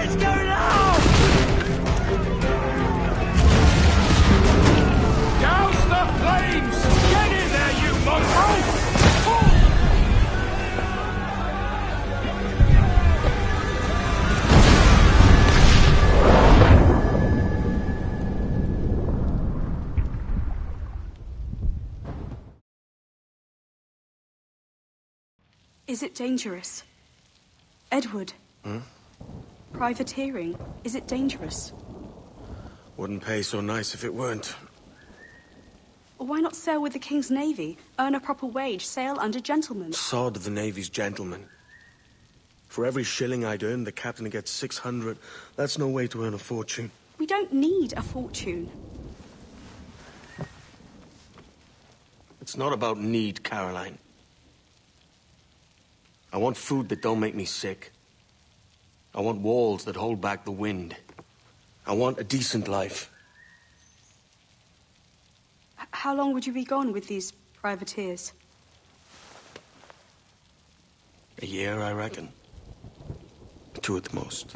Let's go now! Douse the flames! Get in there, you mongrel! Is it dangerous? Edward? Privateering, is it dangerous? Wouldn't pay so nice if it weren't. Why not sail with the King's Navy? Earn a proper wage, sail under gentlemen. Sod the Navy's gentlemen. For every shilling I'd earn, the captain gets 600. That's no way to earn a fortune. We don't need a fortune. It's not about need, Caroline. I want food that don't make me sick. I want walls that hold back the wind. I want a decent life. How long would you be gone with these privateers? A year, I reckon. 2 at the most.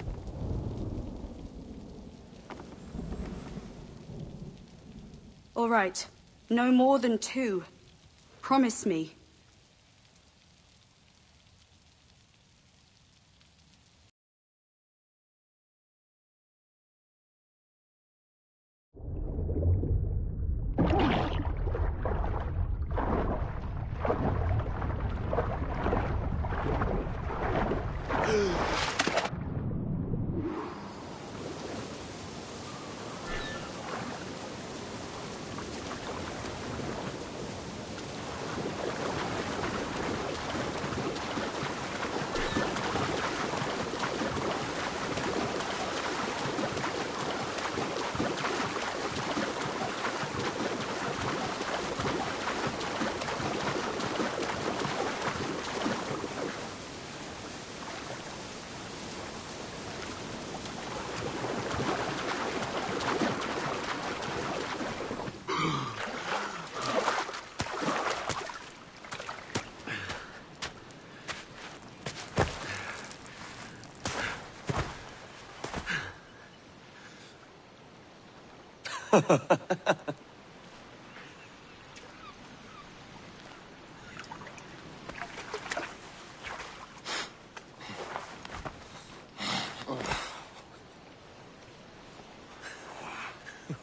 All right. No more than 2. Promise me.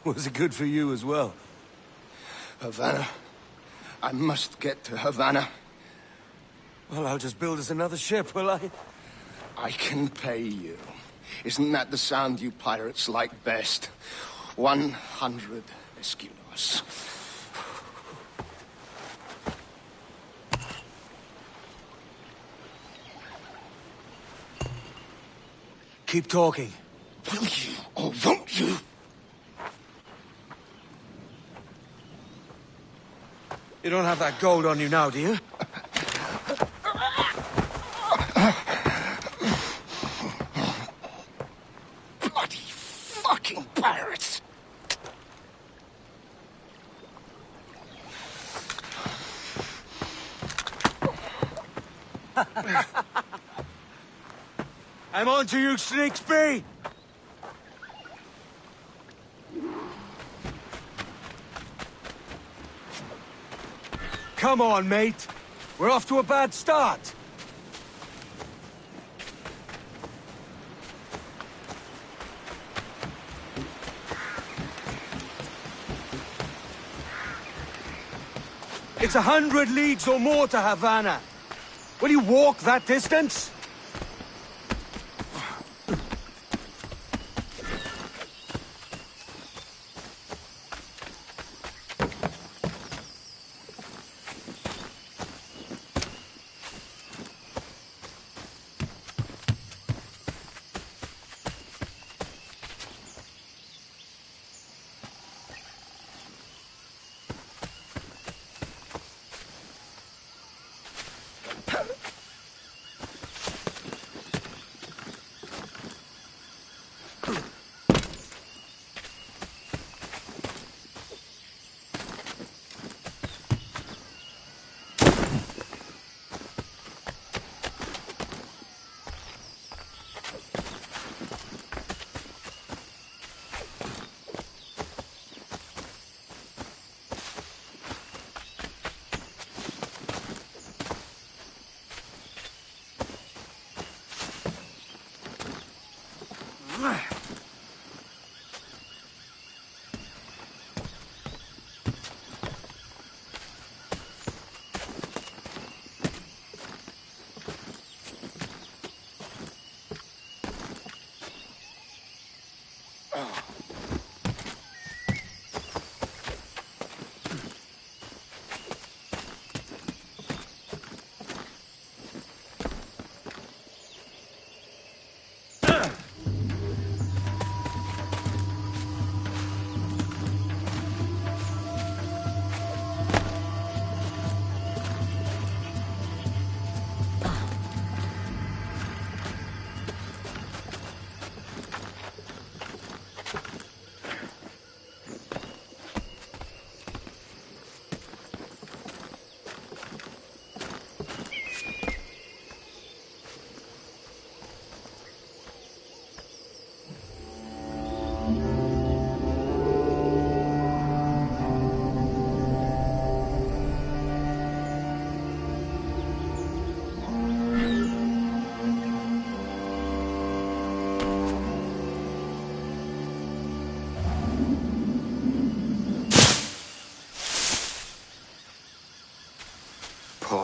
Was it good for you as well? Havana. I must get to Havana. Well, I'll just build us another ship, will I? I can pay you. Isn't that the sound you pirates like best? 100 escudos. Keep talking. Will you or won't you? You don't have that gold on you now, do you? Bloody fucking pirates! I'm on to you, Sneaksby! Come on, mate. We're off to a bad start. It's 100 leagues or more to Havana. Will you walk that distance?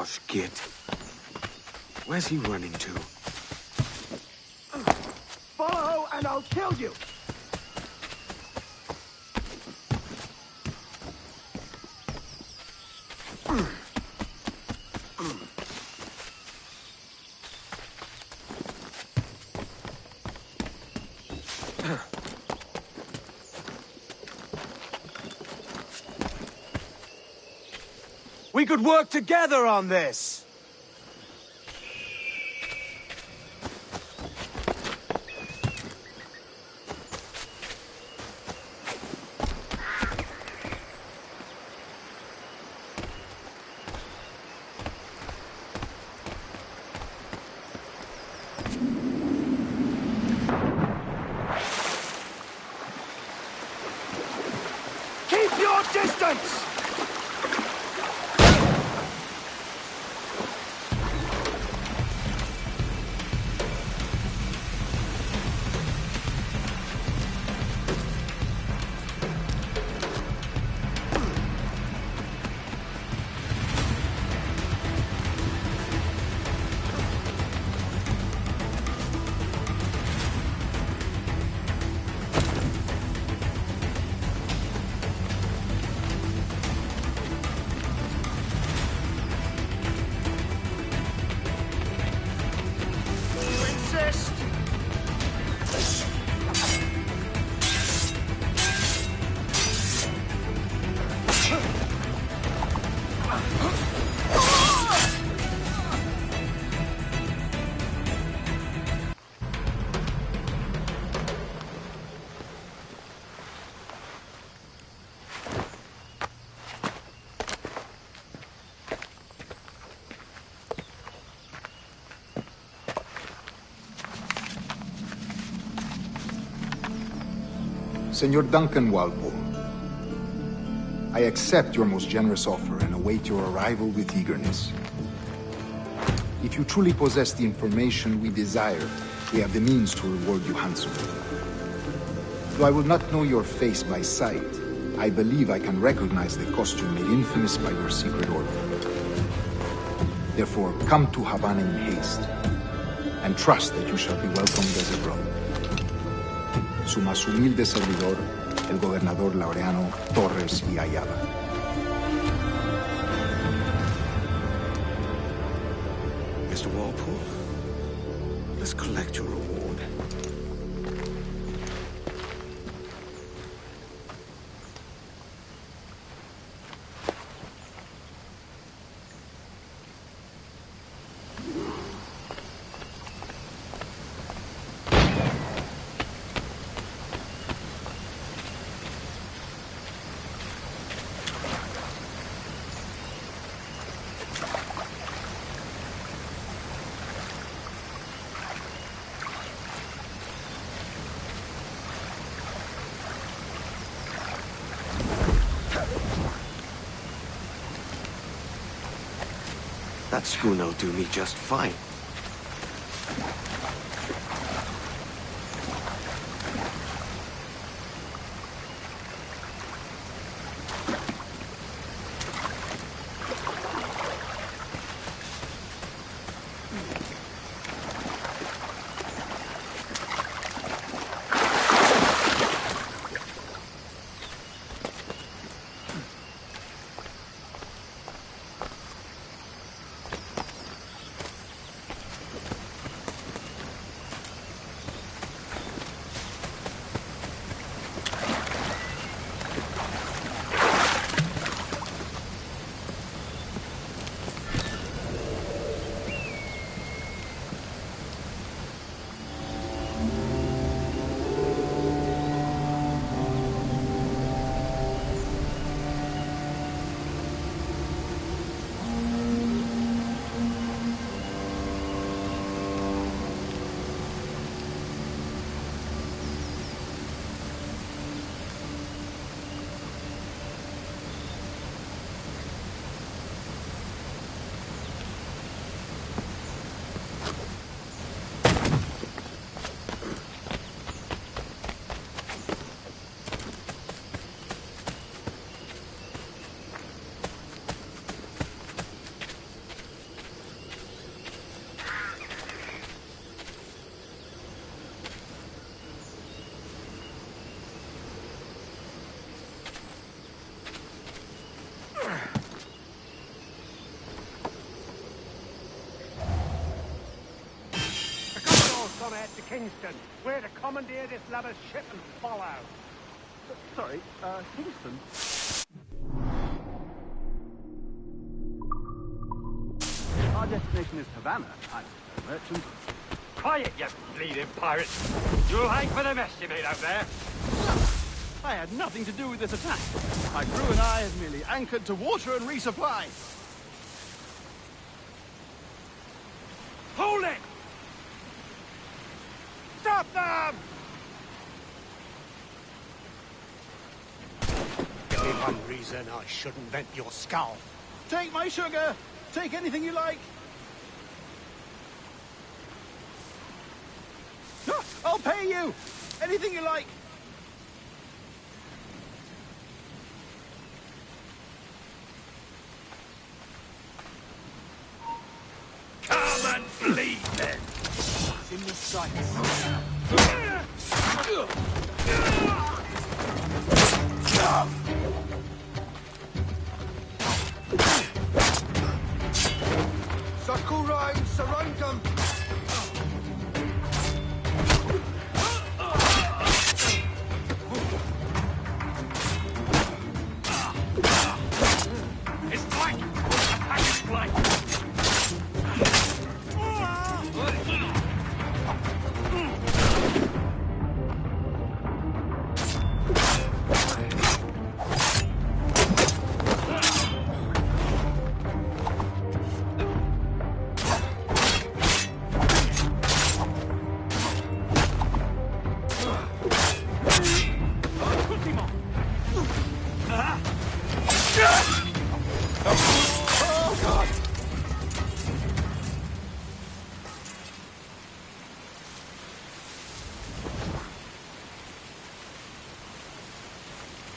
Gosh, Git. Where's he running to? Follow and I'll kill you! We could work together on this! Keep your distance! Senor Duncan Walpole, I accept your most generous offer and await your arrival with eagerness. If you truly possess the information we desire, we have the means to reward you handsomely. Though I will not know your face by sight, I believe I can recognize the costume made infamous by your secret order. Therefore, come to Havana in haste, and trust that you shall be welcomed as a brother. Su más humilde servidor, el gobernador Laureano Torres y Ayala. Mr. Walpole, let's collect your reward. That schooner'll do me just fine. on ahead to Kingston. We're to commandeer this lover's ship and follow. Sorry, Kingston? Our destination is Havana. I'm a merchant. Quiet, you bleeding pirates. You'll hang for the mess you made out there. I had nothing to do with this attack. My crew and I have merely anchored to water and resupply. Hold it! Stop them! Give me one reason I shouldn't vent your skull. Take my sugar! Take anything you like! I'll pay you! Anything you like! Come and bleed then! It's in the sights. Sakurai, Sarantam! It's black! Attack is black!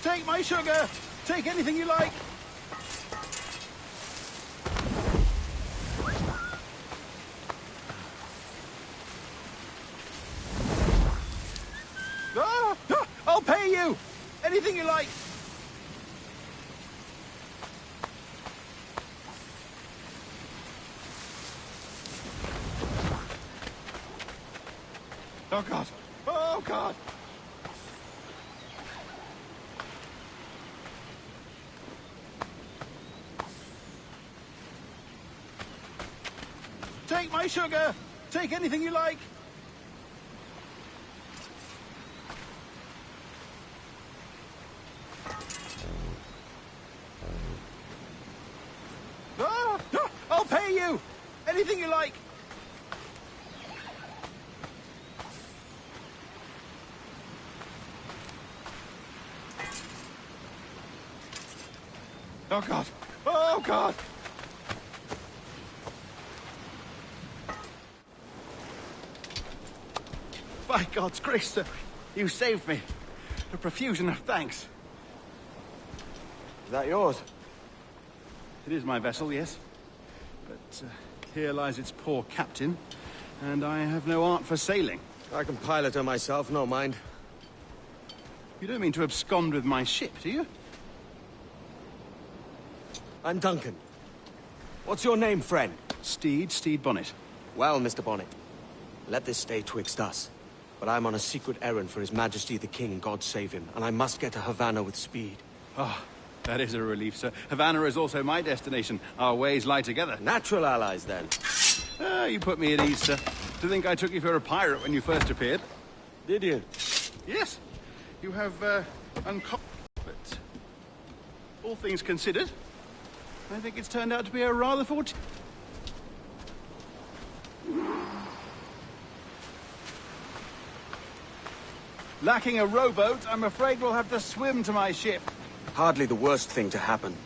Take my sugar! Take anything you like! I'll pay you! Anything you like! Oh, God! Oh, God! Take my sugar! Take anything you like! I'll pay you! Anything you like! Oh, God! Oh, God! By God's grace, sir, you saved me. A profusion of thanks. Is that yours? It is my vessel, yes. But here lies its poor captain, and I have no art for sailing. I can pilot her myself, no mind. You don't mean to abscond with my ship, do you? I'm Duncan. What's your name, friend? Stede Bonnet. Well, Mr. Bonnet, let this stay twixt us. But I'm on a secret errand for His Majesty the King, God save him, and I must get to Havana with speed. Ah, that is a relief, sir. Havana is also my destination. Our ways lie together. Natural allies, then. Ah, you put me at ease, sir. To think I took you for a pirate when you first appeared. Did you? Yes. You have, But all things considered, I think it's turned out to be a rather fortunate... Lacking a rowboat, I'm afraid we'll have to swim to my ship. Hardly the worst thing to happen.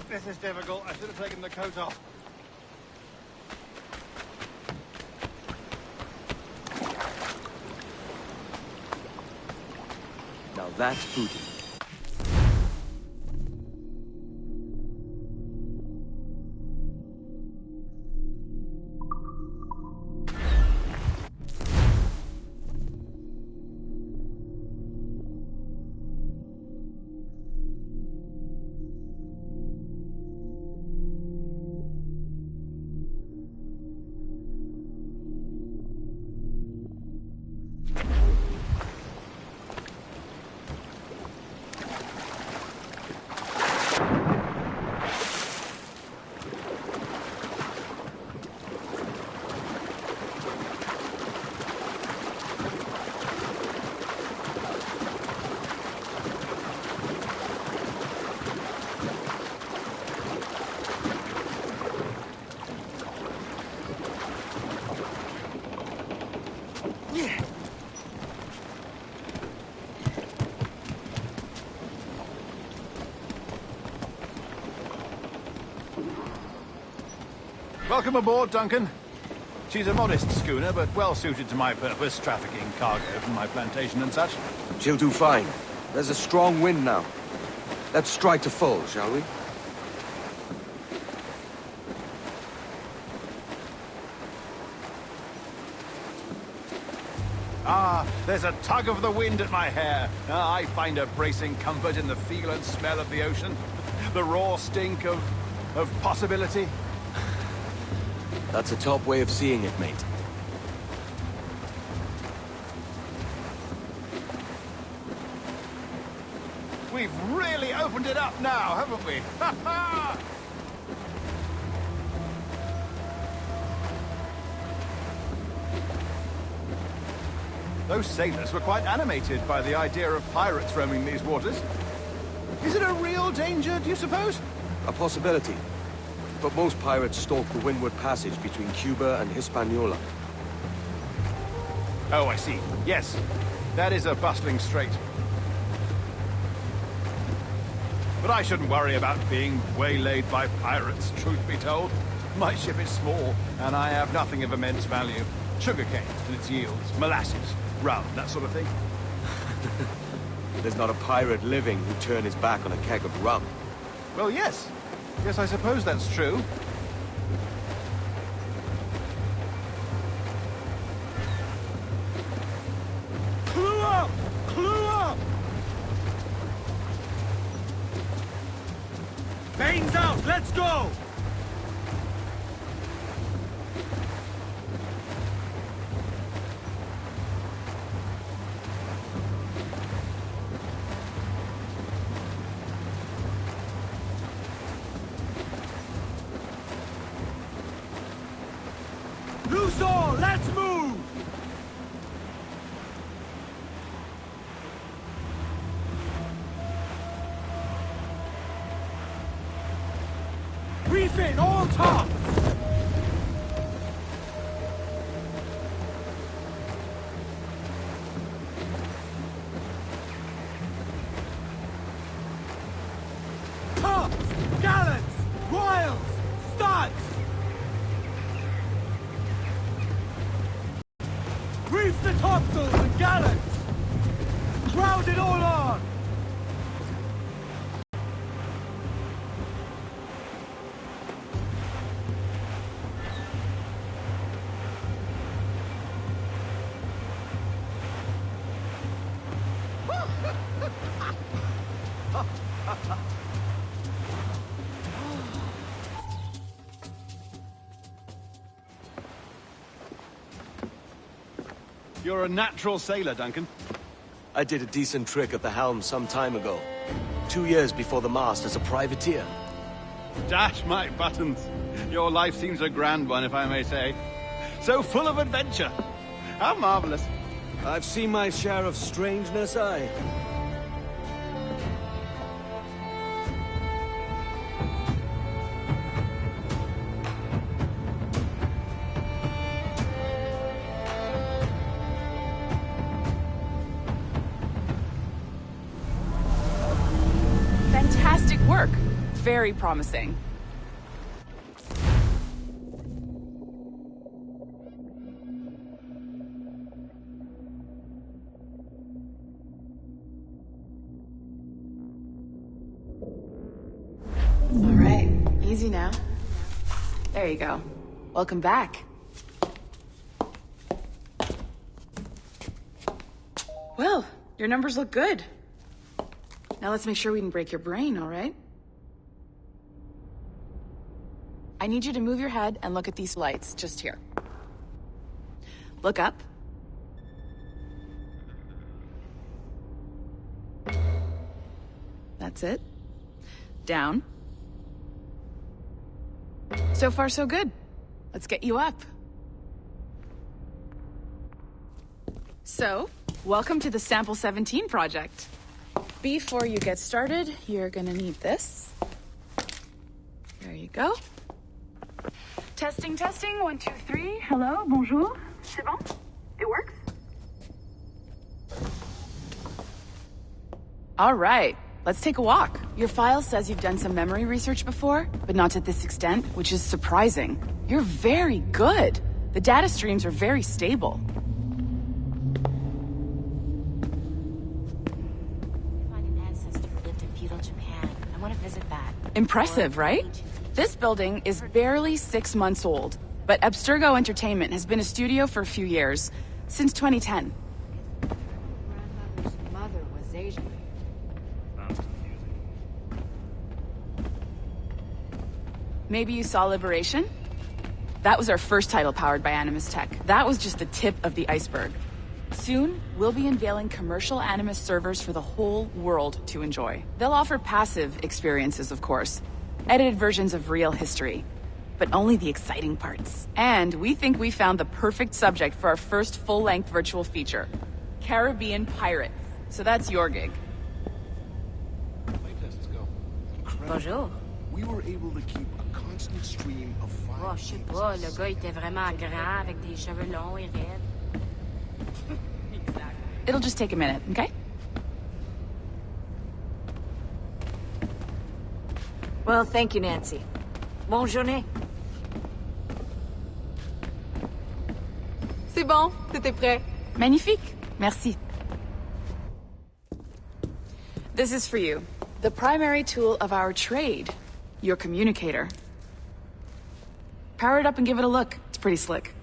This is difficult. I should have taken the coat off. Now that's booty. Welcome aboard, Duncan. She's a modest schooner, but well suited to my purpose, trafficking cargo from my plantation and such. She'll do fine. There's a strong wind now. Let's strike to full, shall we? Ah, there's a tug of the wind at my hair. Ah, I find a bracing comfort in the feel and smell of the ocean. The raw stink of possibility. That's a top way of seeing it, mate. We've really opened it up now, haven't we? Ha ha! Those sailors were quite animated by the idea of pirates roaming these waters. Is it a real danger, do you suppose? A possibility. But most pirates stalk the windward passage between Cuba and Hispaniola. Oh, I see. Yes, that is a bustling strait. But I shouldn't worry about being waylaid by pirates, truth be told. My ship is small, and I have nothing of immense value. Sugarcane and its yields, molasses, rum, that sort of thing. There's not a pirate living who'd turn his back on a keg of rum. Well, yes. Yes, I suppose that's true. Clue up! Clue up! Bane's out! Let's go! Loose all! Let's move! Reef in all tops! Tops! Gallants! Royals! Studs! Reef the topsails and gallants! Ground it all on! You're a natural sailor, Duncan. I did a decent trick at the helm some time ago. 2 years before the mast as a privateer. Dash my buttons. Your life seems a grand one, if I may say. So full of adventure. How marvelous. I've seen my share of strangeness, aye. Fantastic work. Very promising. All right, easy now. There you go. Welcome back. Well, your numbers look good. Now let's make sure we can break your brain, all right? I need you to move your head and look at these lights just here. Look up. That's it. Down. So far, so good. Let's get you up. So, welcome to the Sample 17 project. Before you get started, you're gonna need this. There you go. Testing, testing, 1, 2, 3. Hello, bonjour. C'est bon? It works? All right. let's take a walk. Your file says you've done some memory research before, but not to this extent, which is surprising. You're very good. The data streams are very stable. Find an ancestor who lived in feudal Japan. I want to visit that. Impressive, right? This building is barely 6 months old, but Abstergo Entertainment has been a studio for a few years, since 2010. Grandmother's mother was Asian. Maybe you saw Liberation? That was our first title powered by Animus Tech. That was just the tip of the iceberg. Soon, we'll be unveiling commercial Animus servers for the whole world to enjoy. They'll offer passive experiences, of course. Edited versions of real history. But only the exciting parts. And we think we found the perfect subject for our first full-length virtual feature. Caribbean Pirates. So that's your gig. Playtests go. Bonjour. We were able to keep a constant stream of fire. Oh, je sais pas, le gars était vraiment grand avec des cheveux longs et raides. It'll just take a minute, okay? Well, thank you, Nancy. Bonne journée. C'est bon, t'étais prêt. Magnifique. Merci. This is for you. The primary tool of our trade. Your communicator. Power it up and give it a look. It's pretty slick.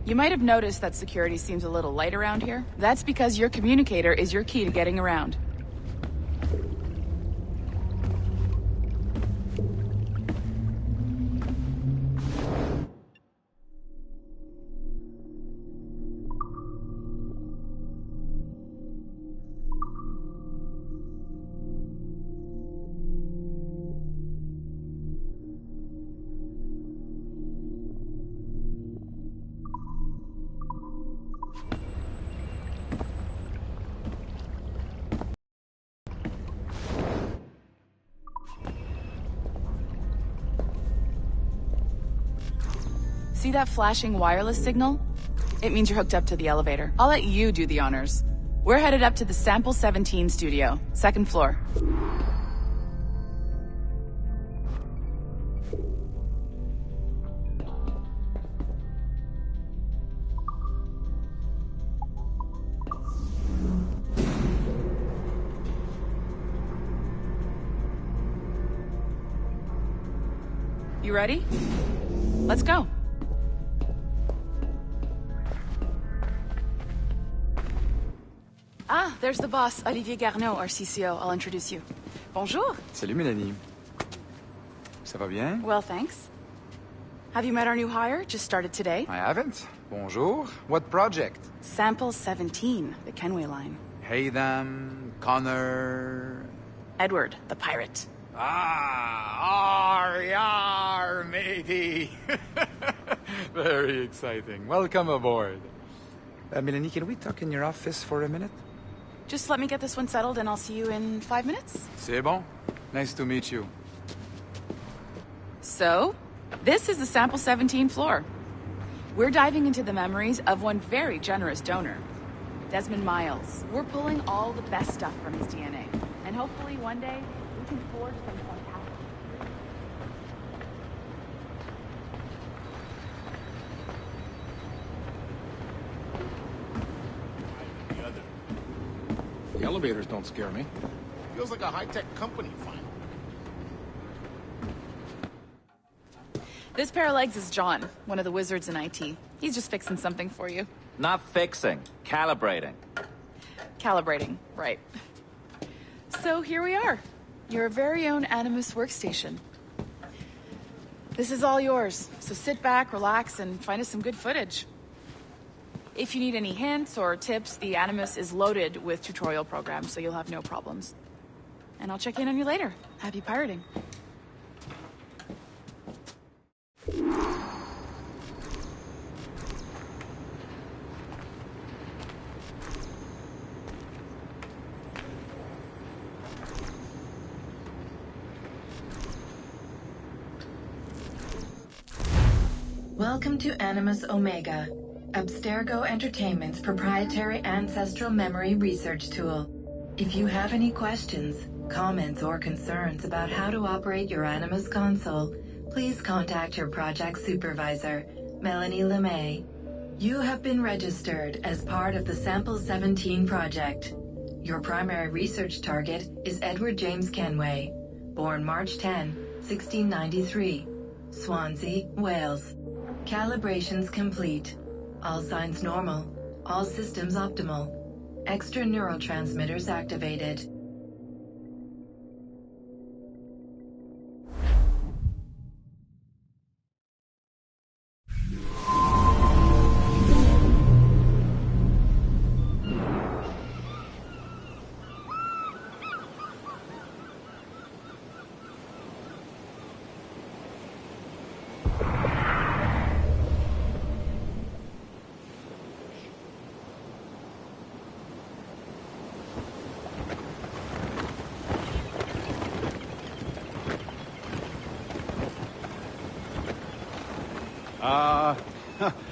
You might have noticed that security seems a little light around here. That's because your communicator is your key to getting around. See that flashing wireless signal? It means you're hooked up to the elevator. I'll let you do the honors. We're headed up to the Sample 17 studio, 2nd floor. You ready? Let's go. Ah, there's the boss, Olivier Garneau, our CCO. I'll introduce you. Bonjour. Salut, Mélanie. Ça va bien? Well, thanks. Have you met our new hire? Just started today. I haven't. Bonjour. What project? Sample 17, the Kenway line. Haytham, Connor... Edward, the pirate. Ah, yar, matey. Very exciting. Welcome aboard. Mélanie, can we talk in your office for a minute? Just let me get this one settled and I'll see you in 5 minutes. C'est bon. Nice to meet you. So, this is the Sample 17 floor. We're diving into the memories of one very generous donor, Desmond Miles. We're pulling all the best stuff from his DNA. And hopefully one day, we can forge some fantastic... The elevators don't scare me. Feels like a high-tech company finally. This pair of legs is John, one of the wizards in IT. He's just fixing something for you. Not fixing, calibrating. Calibrating, right. So here we are, your very own Animus workstation. This is all yours, so sit back, relax, and find us some good footage. If you need any hints or tips, the Animus is loaded with tutorial programs, so you'll have no problems. And I'll check in on you later. Happy pirating. Welcome to Animus Omega, Abstergo Entertainment's proprietary ancestral memory research tool. If you have any questions, comments, or concerns about how to operate your Animus console, please contact your project supervisor, Melanie LeMay. You have been registered as part of the Sample 17 project. Your primary research target is Edward James Kenway, born March 10, 1693, Swansea, Wales. Calibrations complete. All signs normal. All systems optimal. Extra neurotransmitters activated.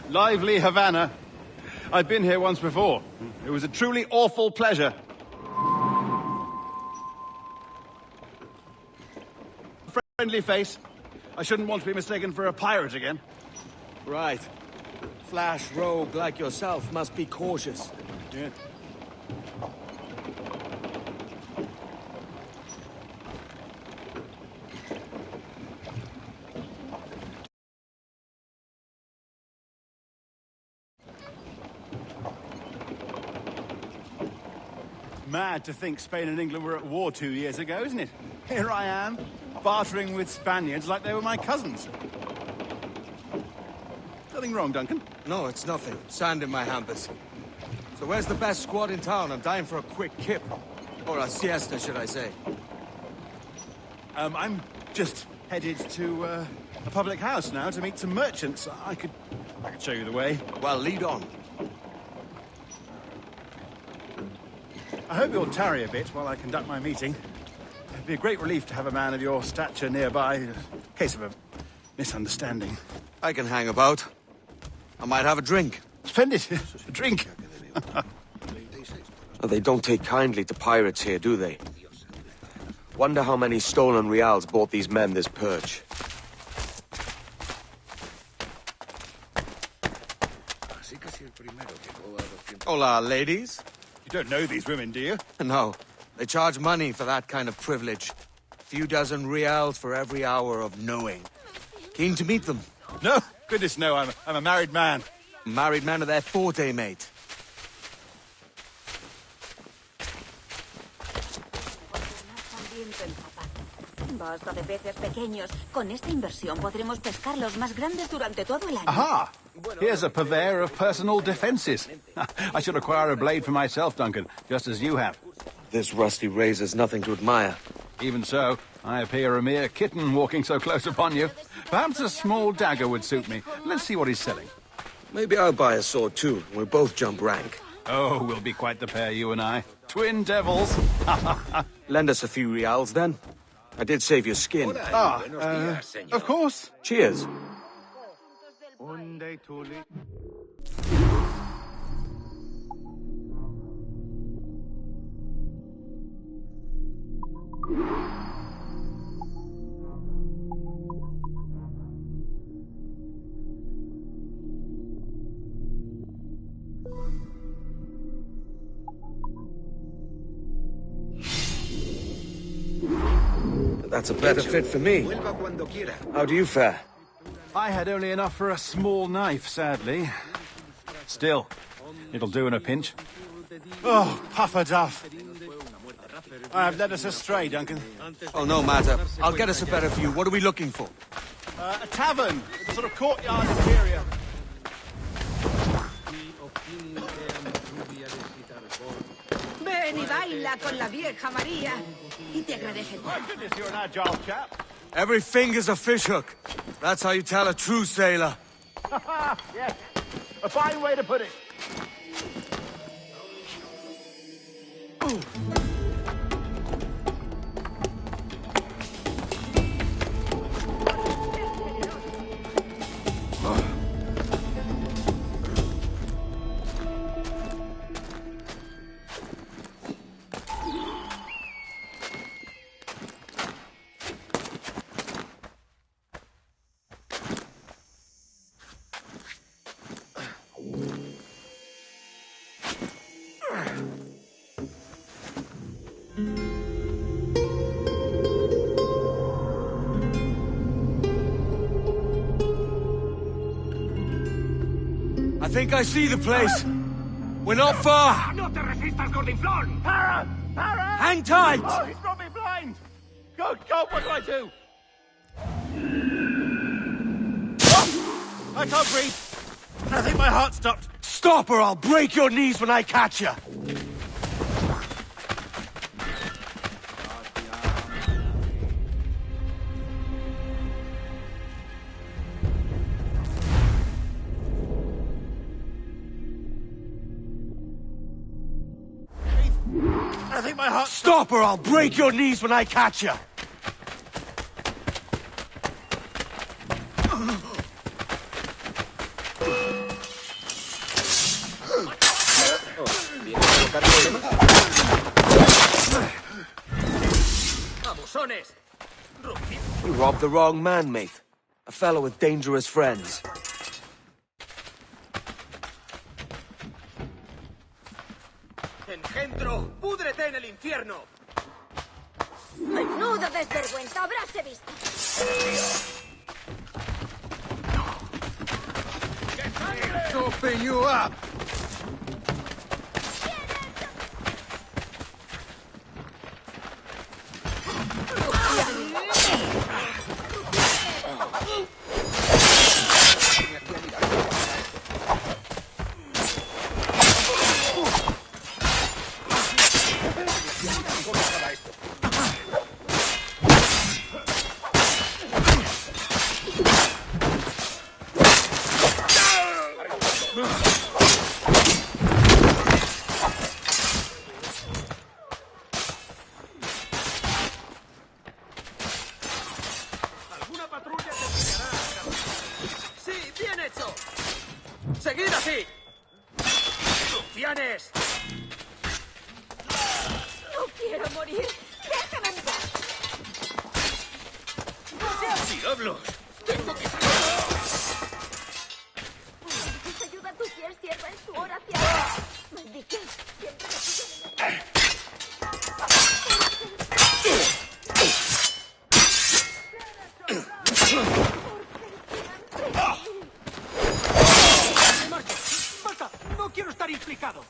Lively Havana. I've been here once before. It was a truly awful pleasure. Friendly face. I shouldn't want to be mistaken for a pirate again. Right. Flash rogue like yourself must be cautious. Yeah. Mad to think Spain and England were at war 2 years ago, isn't it? Here I am, bartering with Spaniards like they were my cousins. Nothing wrong, Duncan? No, it's nothing. Sand in my hampers. So where's the best squad in town? I'm dying for a quick kip. Or a siesta, should I say. I'm just headed to a public house now to meet some merchants. I could show you the way. Well, lead on. I hope you'll tarry a bit while I conduct my meeting. It'd be a great relief to have a man of your stature nearby, in case of a misunderstanding. I can hang about. I might have a drink. Splendid. A drink. They don't take kindly to pirates here, do they? Wonder how many stolen reals bought these men this perch. Hola, ladies. You don't know these women, do you? No. They charge money for that kind of privilege. A few dozen reals for every hour of knowing. Keen to meet them? No. Goodness, no. I'm a married man. Married man of their forte, mate. Basta de peces pequeños. Con esta inversión podremos pescar los más grandes durante todo el año. Aha! Here's a purveyor of personal defenses. I should acquire a blade for myself, Duncan, just as you have. This rusty razor's nothing to admire. Even so, I appear a mere kitten walking so close upon you. Perhaps a small dagger would suit me. Let's see what he's selling. Maybe I'll buy a sword too. We'll both jump rank. Oh, we'll be quite the pair, you and I. Twin devils. Lend us a few reals, then. I did save your skin. Of course. Cheers. That's a better fit for me. How do you fare? I had only enough for a small knife, sadly. Still, it'll do in a pinch. Oh, Puffer Duff. I have led us astray, Duncan. Oh, no matter. I'll get us a better view. What are we looking for? A tavern, a sort of courtyard interior. Ven y baila con la vieja María y te agradece. My goodness, you're an agile chap. Every finger's a fishhook. That's how you tell a true sailor. Yes, a fine way to put it. Ooh. I think I see the place. We're not far. No te resistas, gordinflón! Para! Para! Hang tight! Oh, he's brought me blind! Good God, what do I do? Oh, I can't breathe. I think my heart stopped. Stop or I'll break your knees when I catch you. I think my heart... Stop or I'll break your knees when I catch you! You robbed the wrong man, mate. A fellow with dangerous friends. ¡Engendro! ¡Púdrete en el infierno! ¡Menuda desvergüenza! ¡Habráse visto! Open you up! ¡Seguid así! ¡Rufianes! ¡No quiero morir! ¡Déjame en paz! ¡Diablos! ¡Tengo que... Ayuda a tu fiel sierva en su oración. Maldición. Siempre me siguen. ¡Basta! ¡No quiero estar implicado!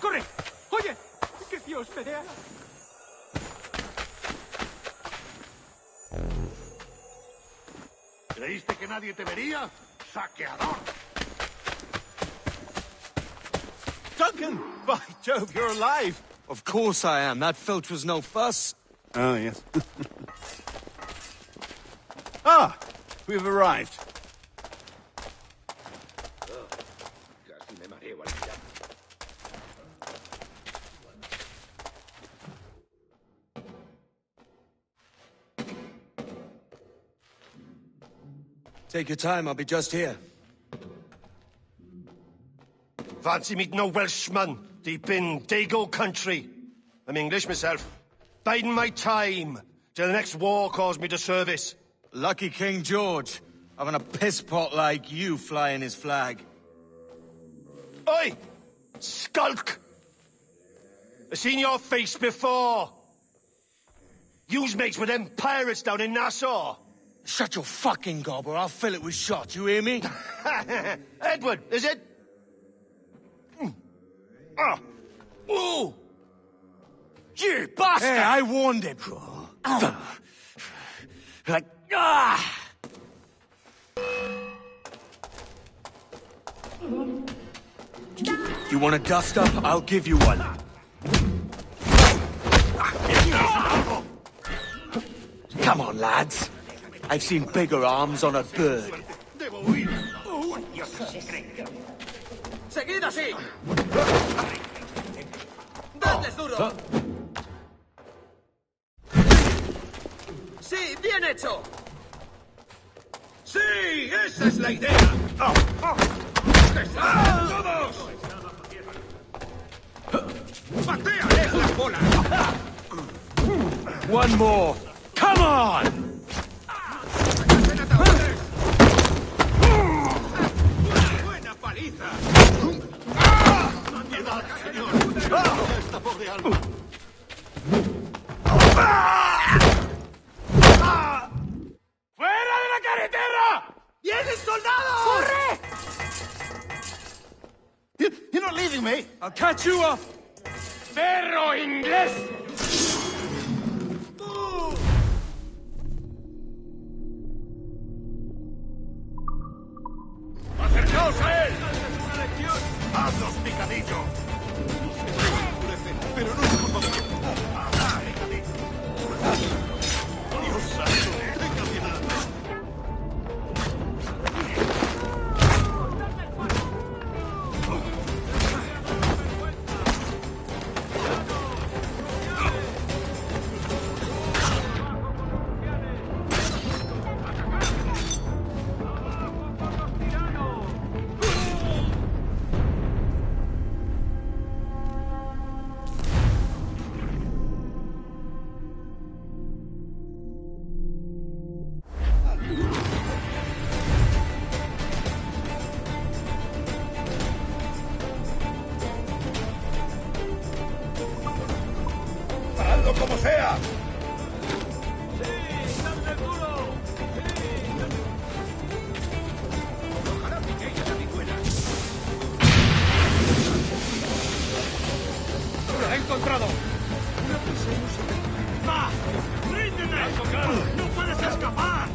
¡Corre! ¡Oye! ¡Que Dios me vea! ¿Creíste que nadie te vería? ¡Saqueador! Duncan! By Jove, you're alive! Of course I am. That filch was no fuss. Oh, yes. Ah! We've arrived. Casi me mareo al mirar. Take your time, I'll be just here. Fancy meeting no Welshman deep in Dago country. I'm English myself. Biding my time till the next war calls me to service. Lucky King George, having a pisspot like you flying his flag. Oi! Skulk! I've seen your face before. You's mates with them pirates down in Nassau. Shut your fucking gob or I'll fill it with shot, you hear me? Edward, is it? Ah! Ooh! You bastard! Hey, I warned him. Like, ah! You want a dust-up? I'll give you one. Come on, lads. I've seen bigger arms on a bird. ¡Seguid así! ¡Dadles duro! ¡Sí, bien hecho! ¡Sí! ¡Esa es la idea! ¡Que salgan todos! ¡Pateales las bolas! One more. Come on! ¡Buena paliza! piedad, señor. Esta pobre alma. ¡Fuera de la carretera! ¡Vienen soldados! ¡Corre! You're not leaving me. I'll catch you up. ¡Perro inglés! ¡Acercaos a él! ¡Hazlos picadillo! Pero no es culpa mía. ¡Ah, picadillo! ¡Dios santo! ¡Tenga piedad! ¡Paradlo como sea! Ojalá piquéis a mi buena. ¡Lo he encontrado! ¡Va! ¡Ríndete! ¡No puedes escapar!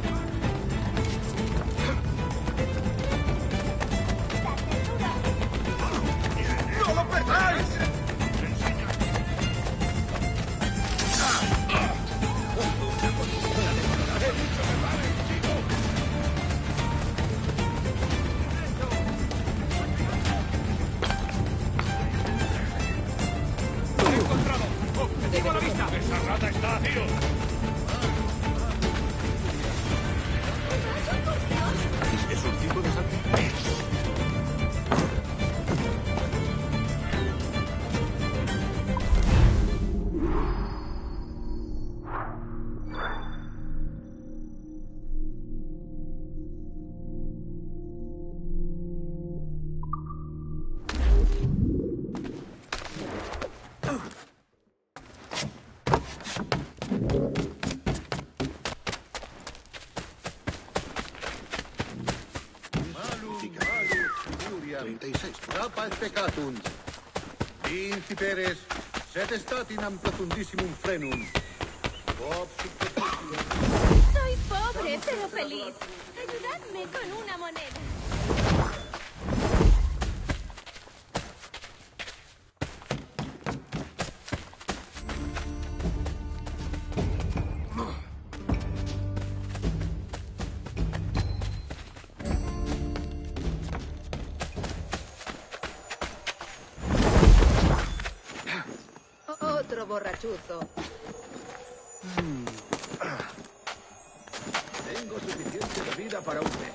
¡No lo perdáis! ¡Tengo la vista! ¡Esa rata está a tiro! ¿Es un tipo de sangre? Rapa et peccatum. Inciperes, sed statinam profundissimum frenum. Soy pobre, pero feliz. Ayudadme con una moneda. Otro borrachuzo. Tengo suficiente bebida para un mes.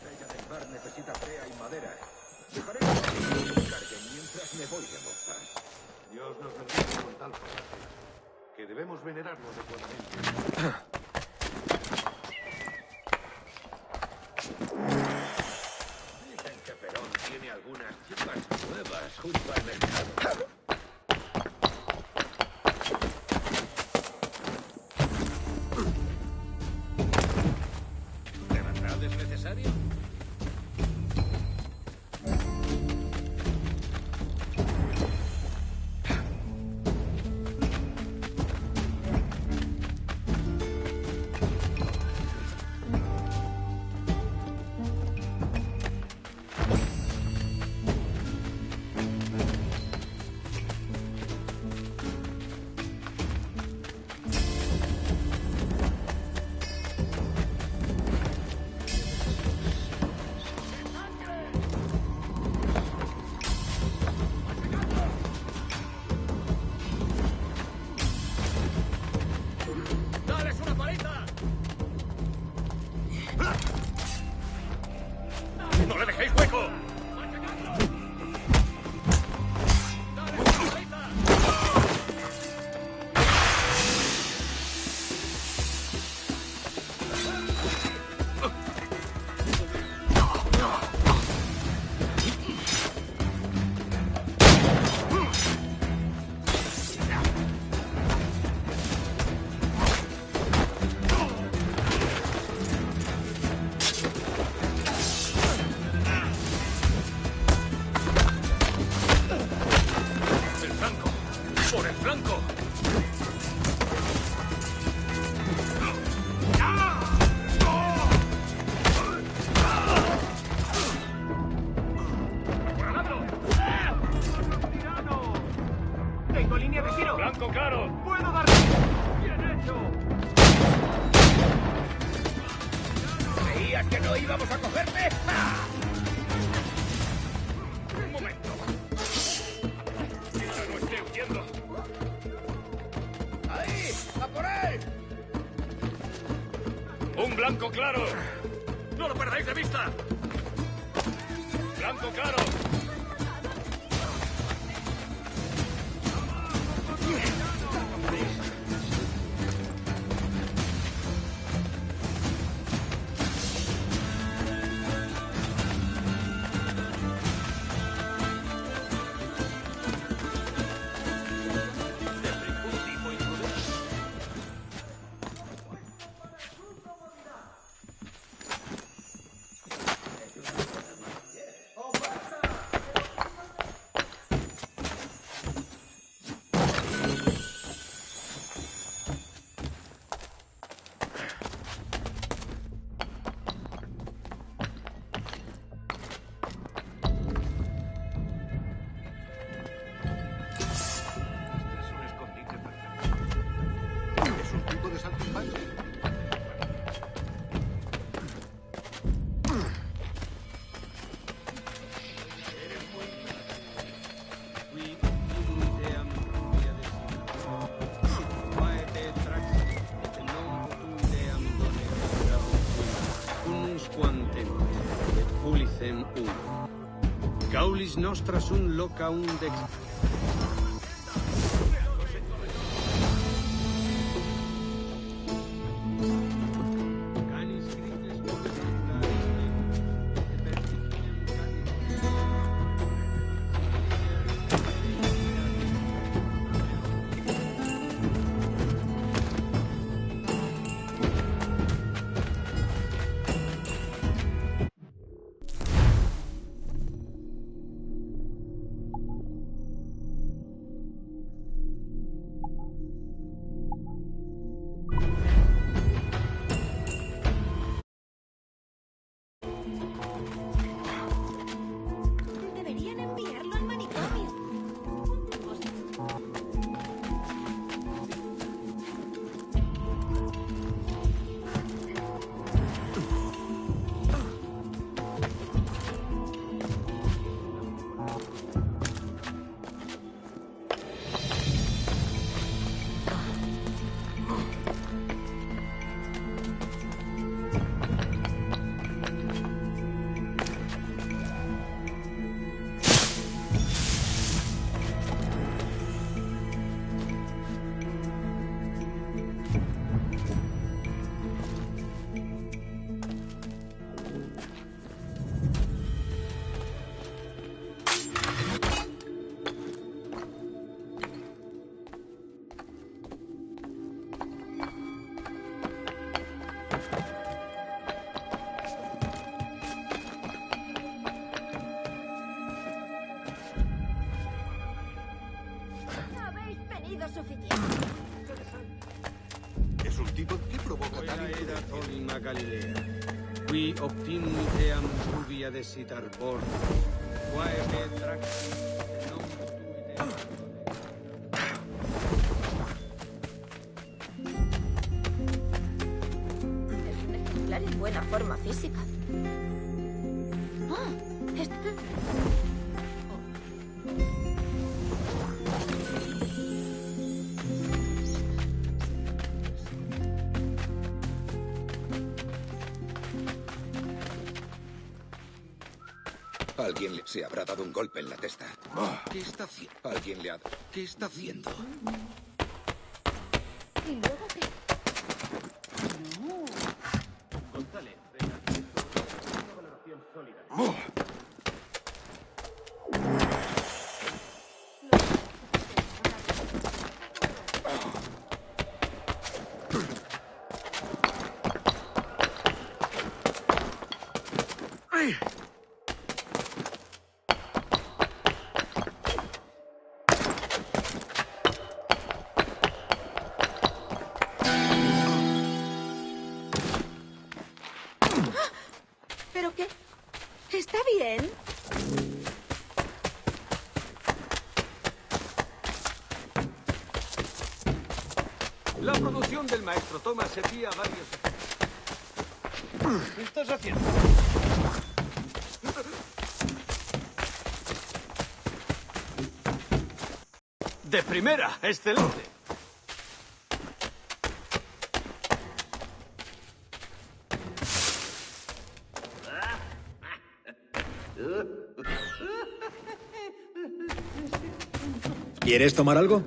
Ella del bar necesita frea y madera. Dejaré que se carguen mientras me voy de mozas. Dios nos bendiga con tal coraje, que debemos venerarlo adecuadamente. Dicen que Perón tiene algunas chicas nuevas junto al mercado. ¿De verdad es necesario? ¿Creías que no íbamos a cogerte? ¡Ah! Un momento. Quizá no esté huyendo. ¡Ahí! ¡A por él! ¡Un blanco claro! ¡No lo perdáis de vista! ¡Blanco claro! Gaulis nostra sunt loca undex. Deberían enviarlo al manicomio. Habéis tenido suficiente. Es un tipo que provoca tal Tolima Galilea. Qui optimiteam pluvia desitar bord. Quae te trax non Es un ejemplar en buena forma física. Ah, este... Alguien se habrá dado un golpe en la testa. ¿Qué está haciendo? Alguien le ha... ¿Qué está haciendo? ¿Y luego qué? González, una valoración sólida. ¿Pero qué? ¿Está bien? La producción del maestro Thomas sería varios... ¿Qué estás haciendo? ¡De primera! ¡Excelente! ¿Quieres tomar algo?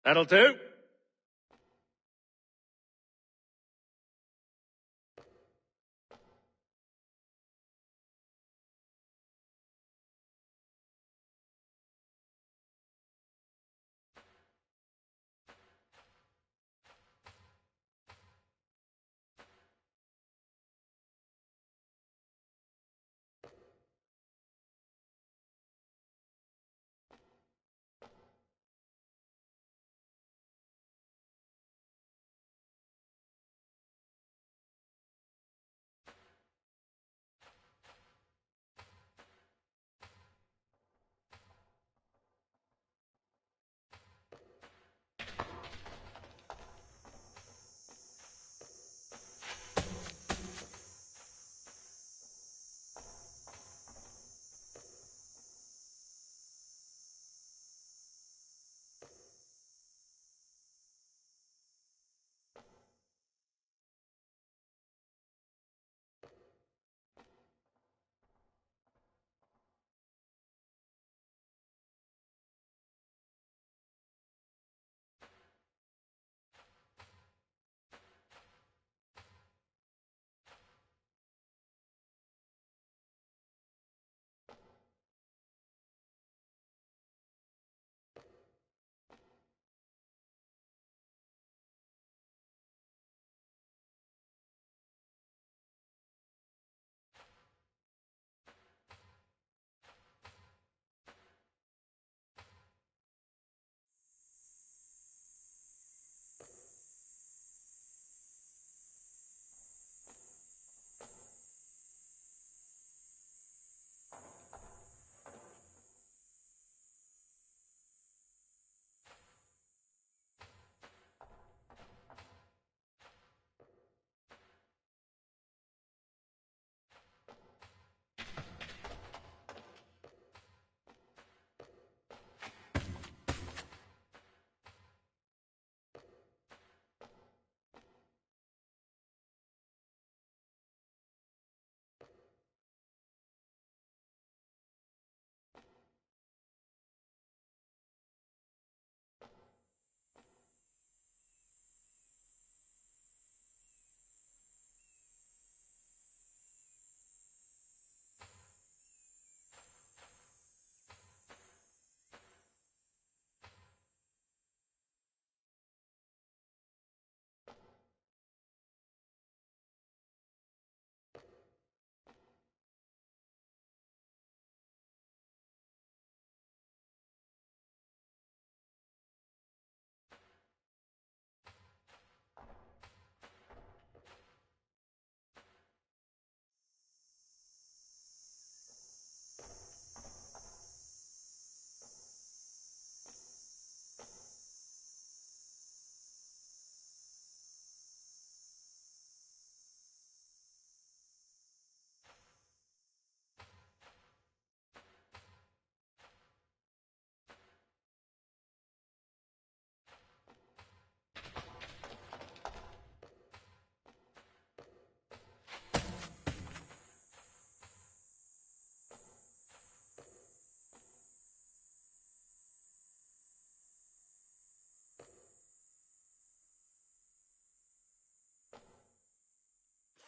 That'll do.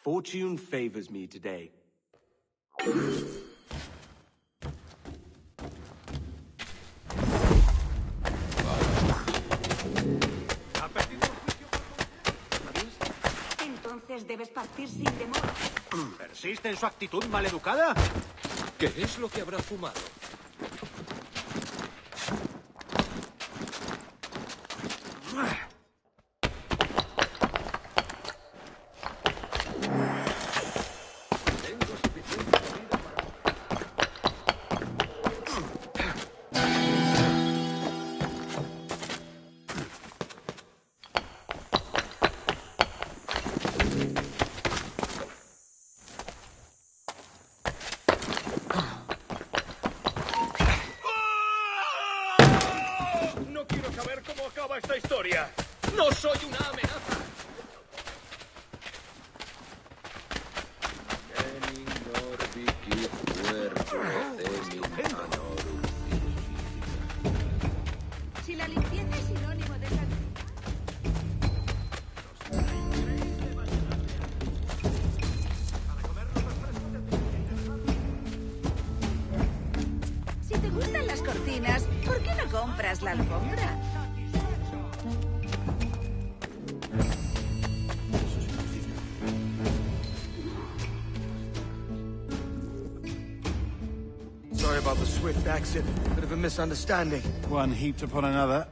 Fortune favors me today. Entonces debes partir sin temor. ¿Persiste en su actitud maleducada? ¿Qué es lo que habrá fumado? Esta historia. ¡No soy una amenaza! Si la limpieza es sinónimo de gustan las cortinas, ¿por qué no compras la alfombra? Sorry about the swift exit. Bit of a misunderstanding. One heaped upon another.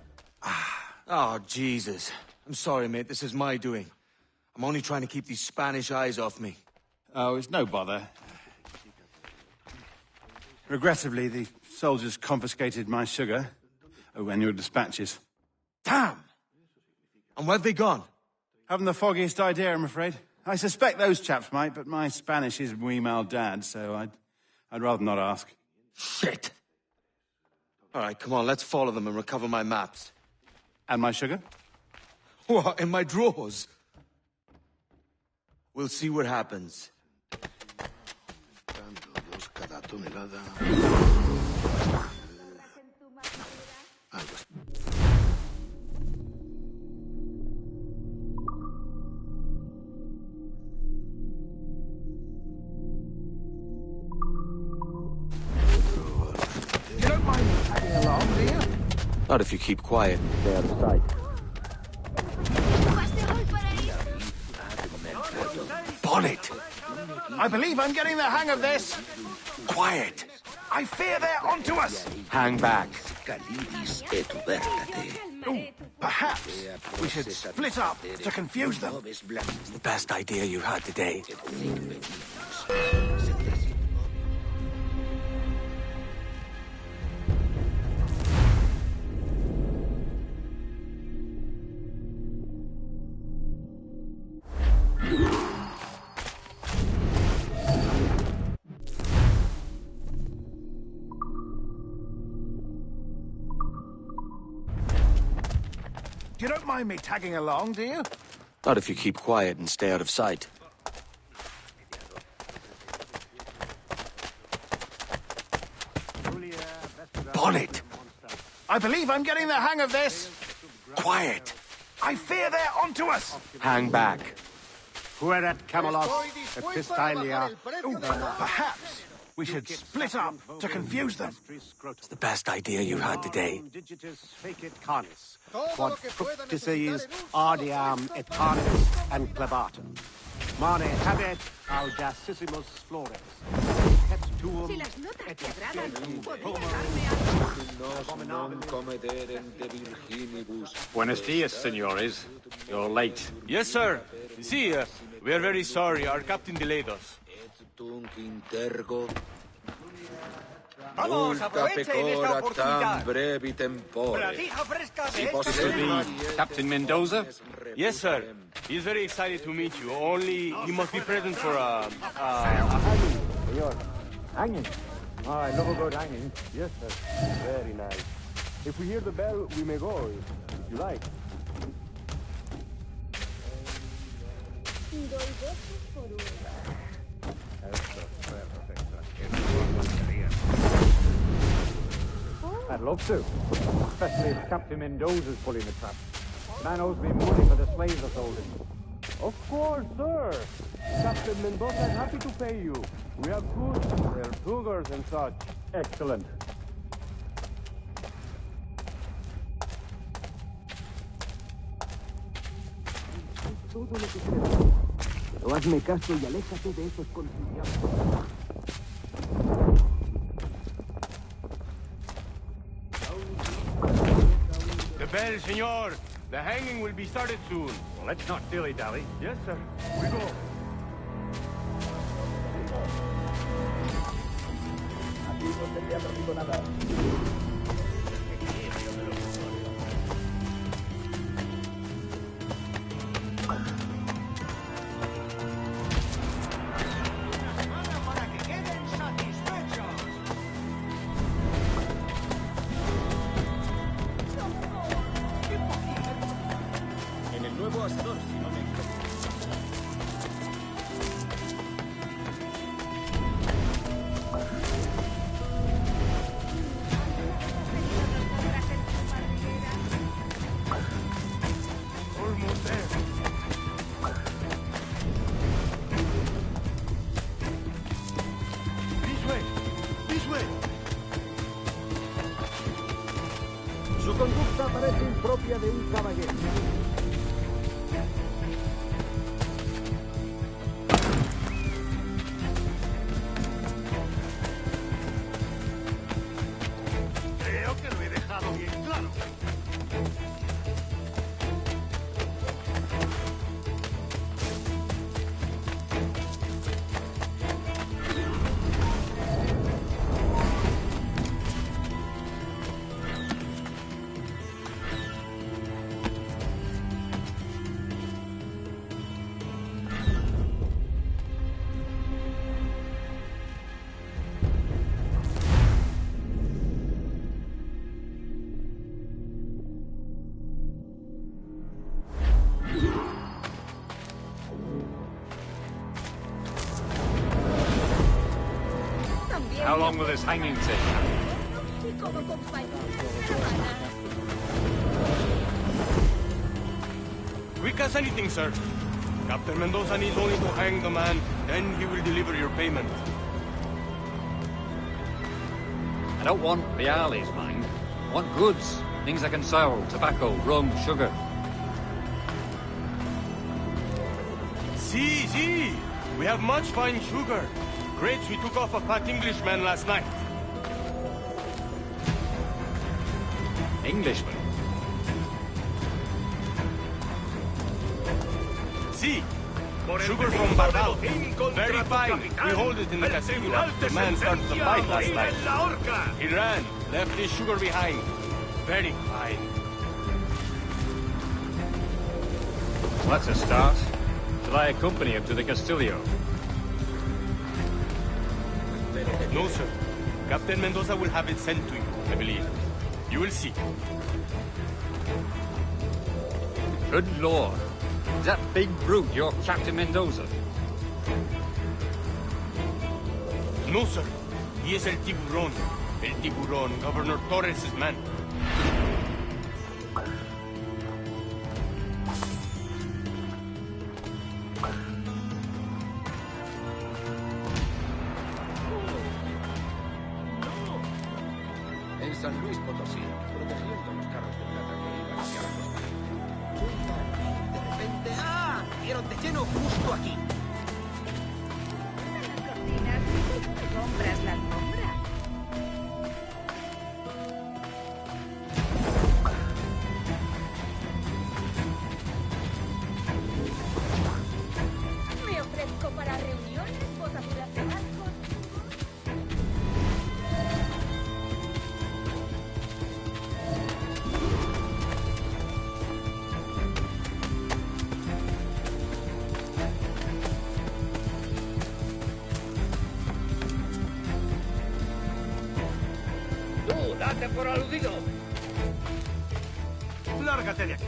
Oh, Jesus. I'm sorry, mate. This is my doing. I'm only trying to keep these Spanish eyes off me. Oh, it's no bother. Regrettably, the soldiers confiscated my sugar. Oh, and your dispatches. Damn! And where've they gone? Haven't the foggiest idea, I'm afraid. I suspect those chaps might, but my Spanish is muy mal dad, so I'd rather not ask. Shit! All right, come on, let's follow them and recover my maps. And my sugar? What, in my drawers? We'll see what happens. You don't mind tagging along, do you? Not if you keep quiet and stay out of sight. Bonnet! I believe I'm getting the hang of this. Quiet! I fear they're onto us. Hang back. Ooh, perhaps we should split up to confuse them. It's the best idea you've had today. You don't mind me tagging along, do you? Not if you keep quiet and stay out of sight. Bonnet! I believe I'm getting the hang of this. Quiet! I fear they're onto us. Hang back. Fuerat Camelot, Epistalia. Ooh, perhaps we should split up to confuse them. It's the best idea you've had today. Digitus fecit canis, quod fructices ardiam et panis and clavatum. Mane habet audacissimus flores. Et tuum Si las notas et te agradan, excelum podría darme algo. Buenos dias, senores. You're late. Yes, sir. See, we are very sorry. Our captain delayed us. Vamos, aprovechen esta oportunidad. Captain Mendoza? Yes, sir. He's very excited to meet you. Only he must be present for Hanging, senor. Hanging. Oh, I love a good hanging. Yes, sir. Very nice. If we hear the bell, we may go, if you like. I'd love to. Especially if Captain Mendoza's pulling the trap. Man owes me money for the slaves I sold him. Of course, sir. Captain Mendoza is happy to pay you. We have goods, their sugars and such. Excellent. Todo lo que quieras. Pero hazme caso y aléjate de esos conciliados. The bell, senor. The hanging will be started soon. Well, let's not dilly-dally. Yes, sir. We go. En el nuevo asador, si no me equivoco. conducta parece impropia de un caballero. Creo que lo he dejado bien claro. How long will this hanging take? Quick as anything, sir. Captain Mendoza needs only to hang the man, then he will deliver your payment. I don't want reales, mind. I want goods. Things I can sell. Tobacco, rum, sugar. See. We have much fine sugar. Grapes we took off a fat Englishman last night. Englishman? See, sugar from Bardal. Very fine. We hold it in the casino. The man started the fight last night. He ran, left his sugar behind. Very fine. Well, that's a start. Shall I accompany him to the Castillo? No, sir. Captain Mendoza will have it sent to you, I believe. You will see. Good Lord. Is that big brute your Captain Mendoza? No, sir. He is El Tiburon. El Tiburon, Governor Torres' man. En San Luis Potosí, protegiendo los carros de plata que iban hacia la costa. De repente, ¡ah! Dieron de lleno justo aquí. ¿Compras la alfombra? Me ofrezco para reuniones, botaduras de barcos. ¡Date por aludido! ¡Lárgate de aquí!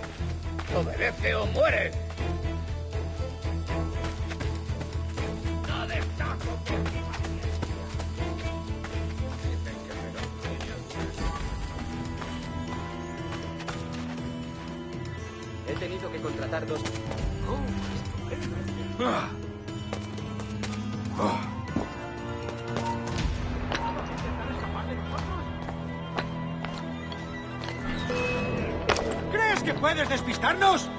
¡Obedece o muere! ¡No destaco por mi paciencia! Dicen que me lo He tenido que contratar dos... ¿Crees que puedes despistarnos?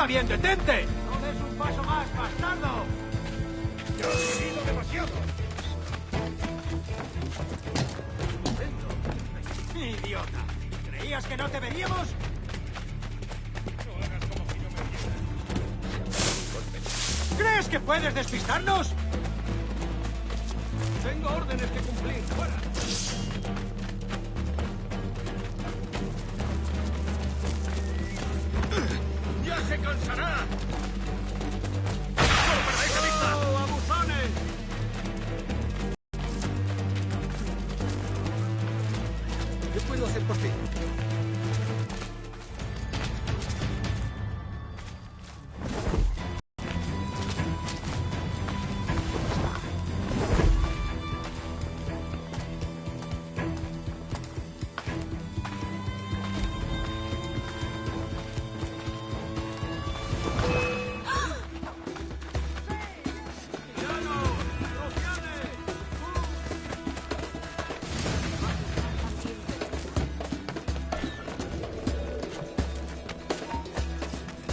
¡Está bien, detente! ¡No des un paso más, bastardo! ¡Ya has venido demasiado! ¡Idiota! ¿Creías que no te veríamos? No hagas como si no me vieras. ¿Crees que puedes despistarnos? Tengo órdenes que cumplir. ¡Fuera! ¡Ya se cansará! ¡No perdáis de vista! ¡Oh, abusones! ¿Qué puedo hacer por ti?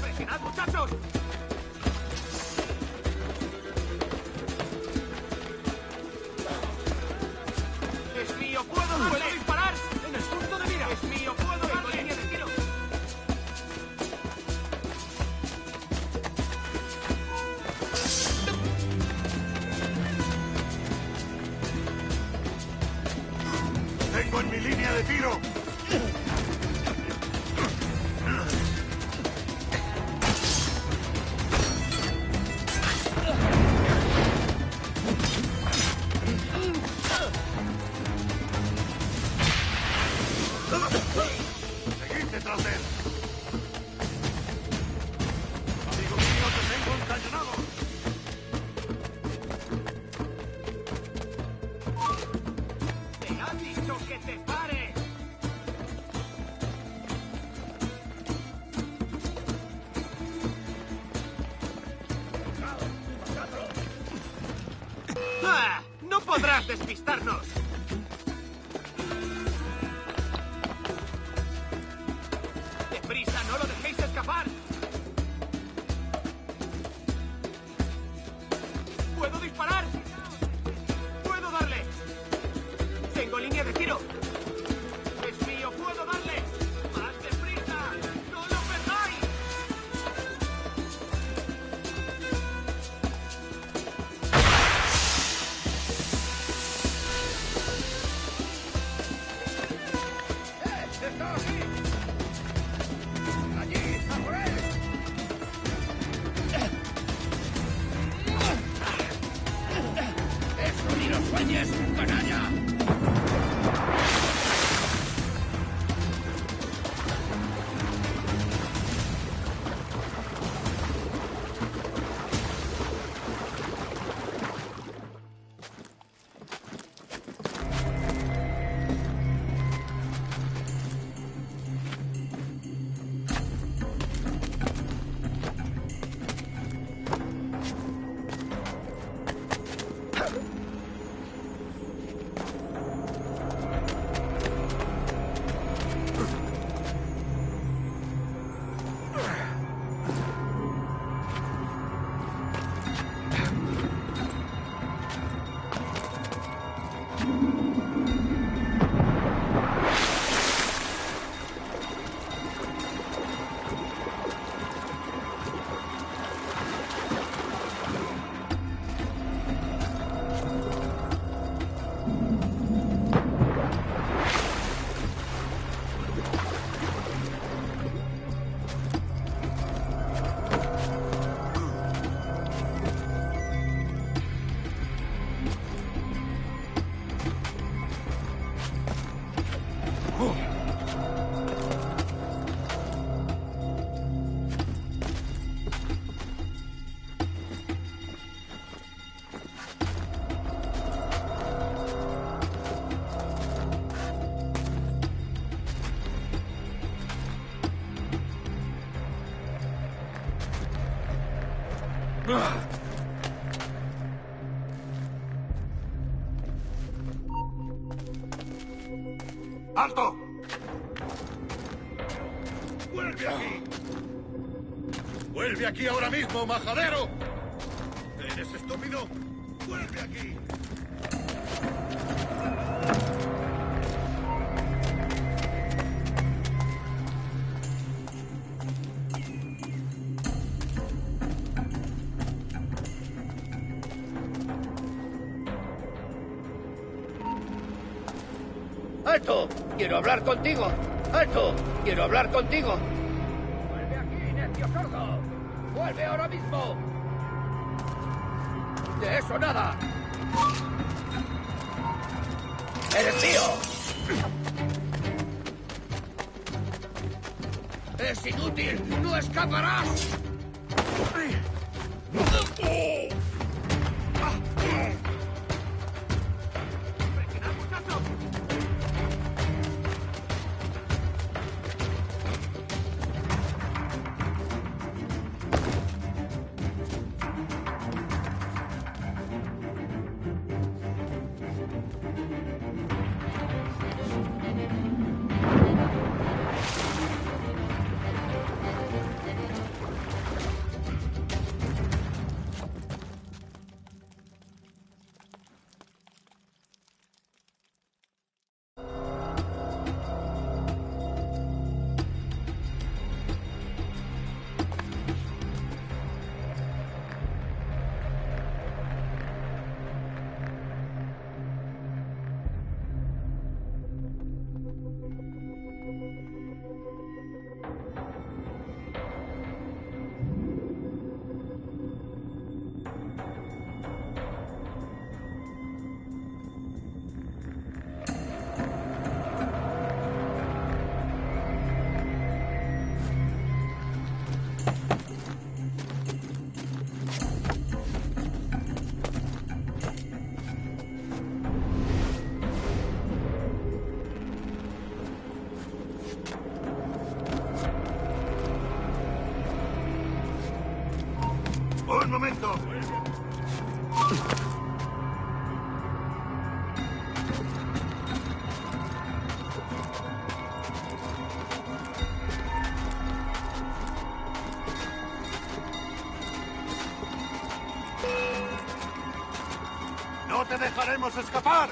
¡Presionad, muchachos! ¡Es mío! ¡Puedo disparar! ¡En el punto de mira! ¡Es mío! ¡Puedo darle! ¡Línea de tiro! ¡Tengo en mi línea de tiro! Seguid detrás de él. Amigo mío, te tengo encañonado. ¡Te han dicho que te pares! ¡Ah! ¡No podrás despistarnos! ¡Deprisa! ¡No lo dejéis escapar! ¿Puedo disparar? ¡Puedo darle! ¡Tengo línea de tiro! ¡Es mío! ¡Puedo darle! ¡Más deprisa! ¡No lo perdáis! ¡Está aquí! ¡Allí! ¡A por él! ¡Eso ni lo sueñes, canalla! ¡Alto! ¡Vuelve aquí! ¡Vuelve aquí ahora mismo, majadero! ¿Eres estúpido? ¡Vuelve aquí! ¡Alto! ¡Quiero hablar contigo! ¡Alto! ¡Quiero hablar contigo! ¡Vuelve aquí, necio sordo! ¡Vuelve ahora mismo! ¡De eso nada! ¡Eres mío! ¡Es inútil! ¡No escaparás! ¡Un momento! ¡No te dejaremos escapar!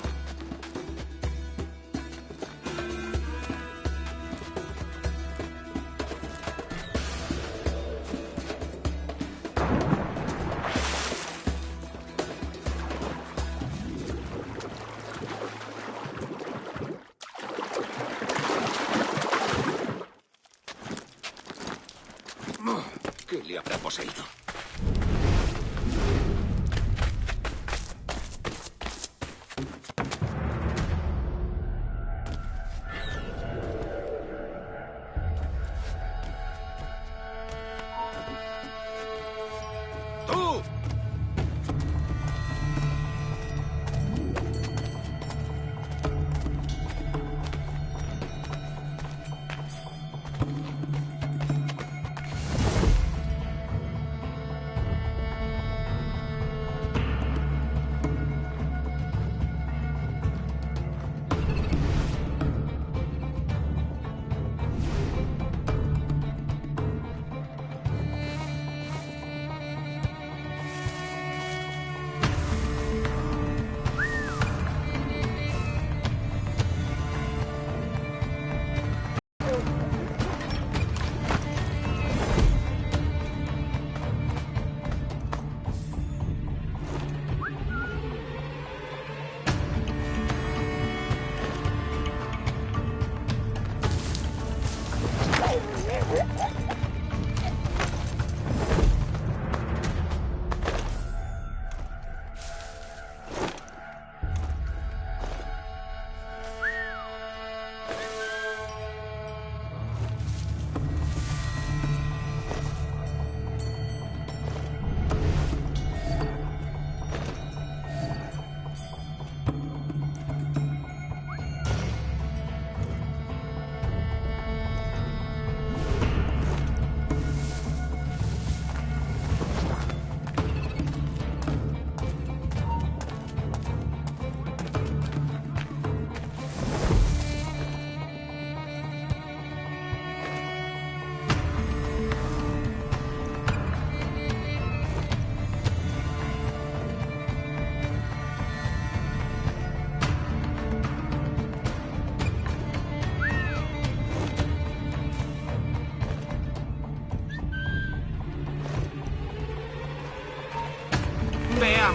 ¿Qué le habrá poseído? ¡Tú!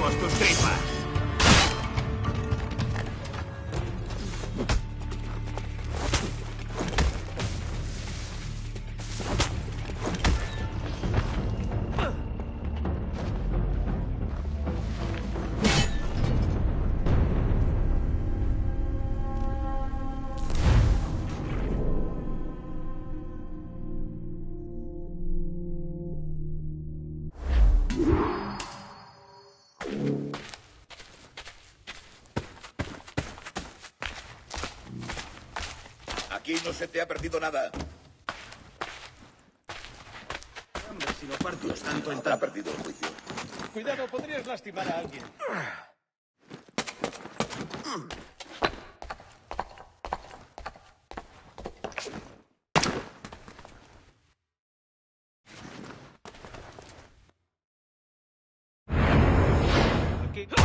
Abriremos tus tripas. Aquí no se te ha perdido nada. Hombre, si lo partimos tanto en Ha perdido el juicio. Cuidado, podrías lastimar a alguien.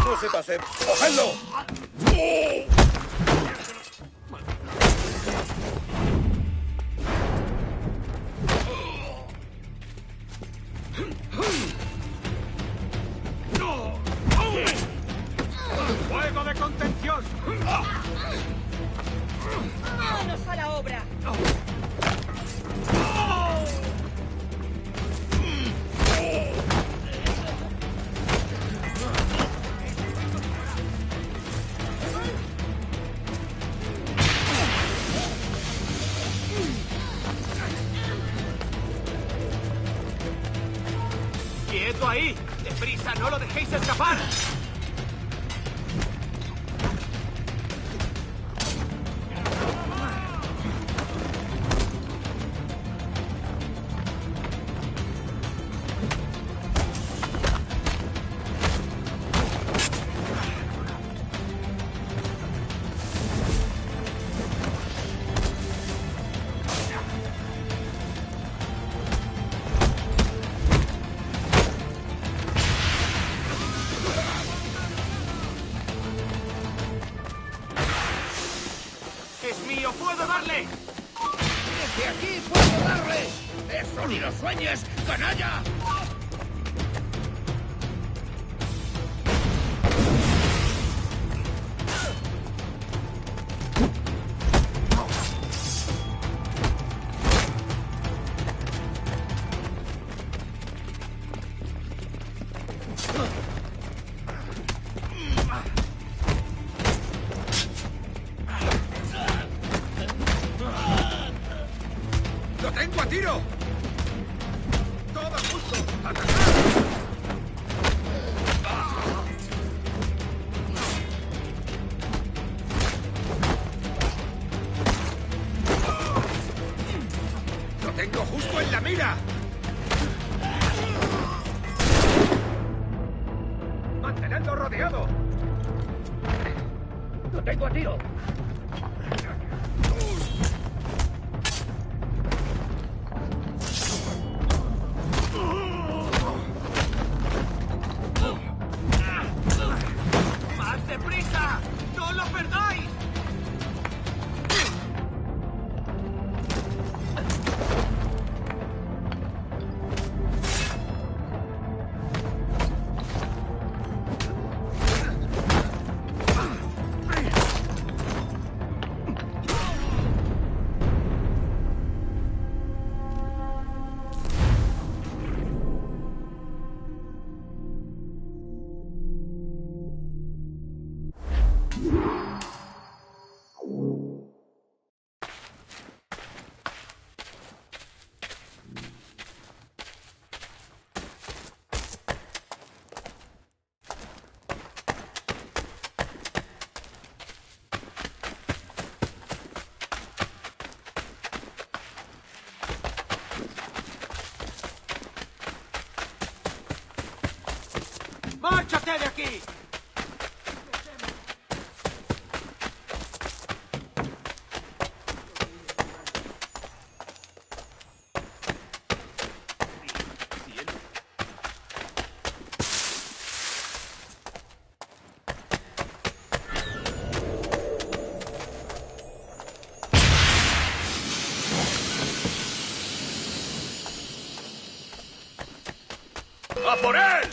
No se pase. ¡Cogedlo! ¡Fuego de contención! ¡Manos a la obra! ¡Quieto ahí! ¡Deprisa! ¡No lo dejéis escapar! ¡Es mío! ¡Puedo darle! ¡Desde aquí puedo darle! ¡Eso ni lo sueñes, canalla! ¡Lo tengo a tiro! ¡Todo justo! ¡Atacar! ¡Lo tengo justo en la mira! ¡Mantenedlo rodeado! ¡Lo tengo a tiro! ¡Más deprisa! ¡No lo perdáis! ¡Márchate de aquí! ¡A por él!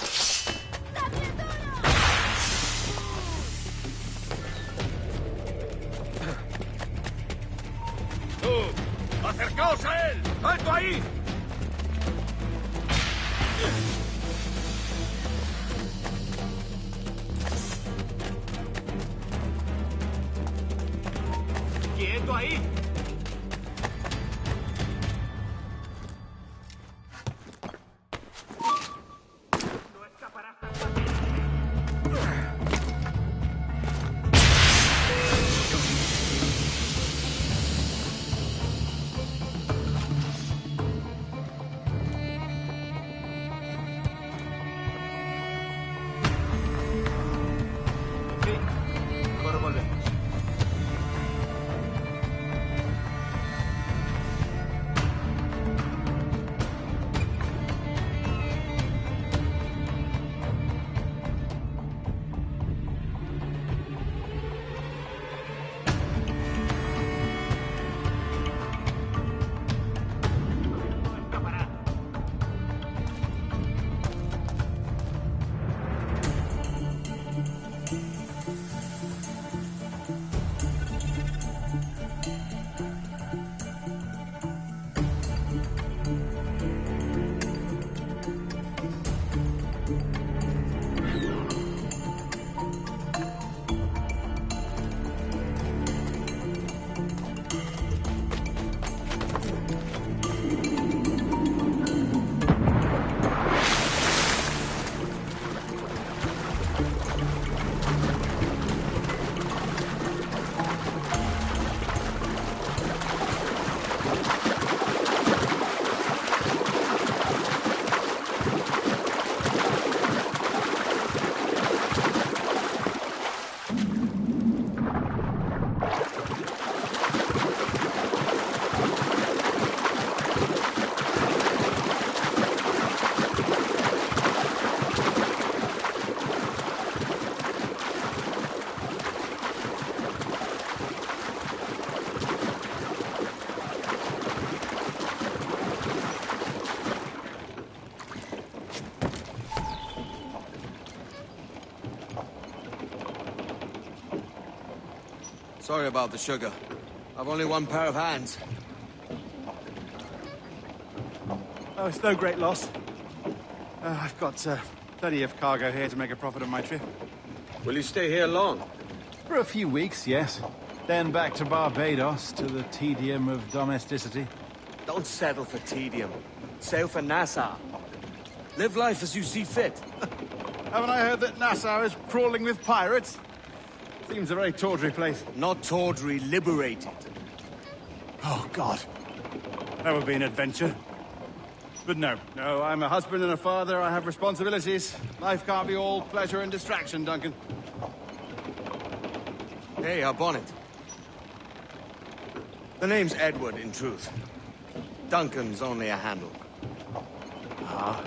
¡Acercaos a él! ¡Alto ahí! ¡Quieto ahí! Ahora volvemos. Sorry about the sugar. I've only one pair of hands. Oh, it's no great loss. I've got plenty of cargo here to make a profit on my trip. Will you stay here long? For a few weeks, yes. Then back to Barbados, to the tedium of domesticity. Don't settle for tedium. Sail for Nassau. Live life as you see fit. Haven't I heard that Nassau is crawling with pirates? Seems a very tawdry place. Not tawdry, liberated. Oh, God. That would be an adventure. But no, I'm a husband and a father. I have responsibilities. Life can't be all pleasure and distraction, Duncan. Hey, our bonnet. The name's Edward, in truth. Duncan's only a handle. Ah.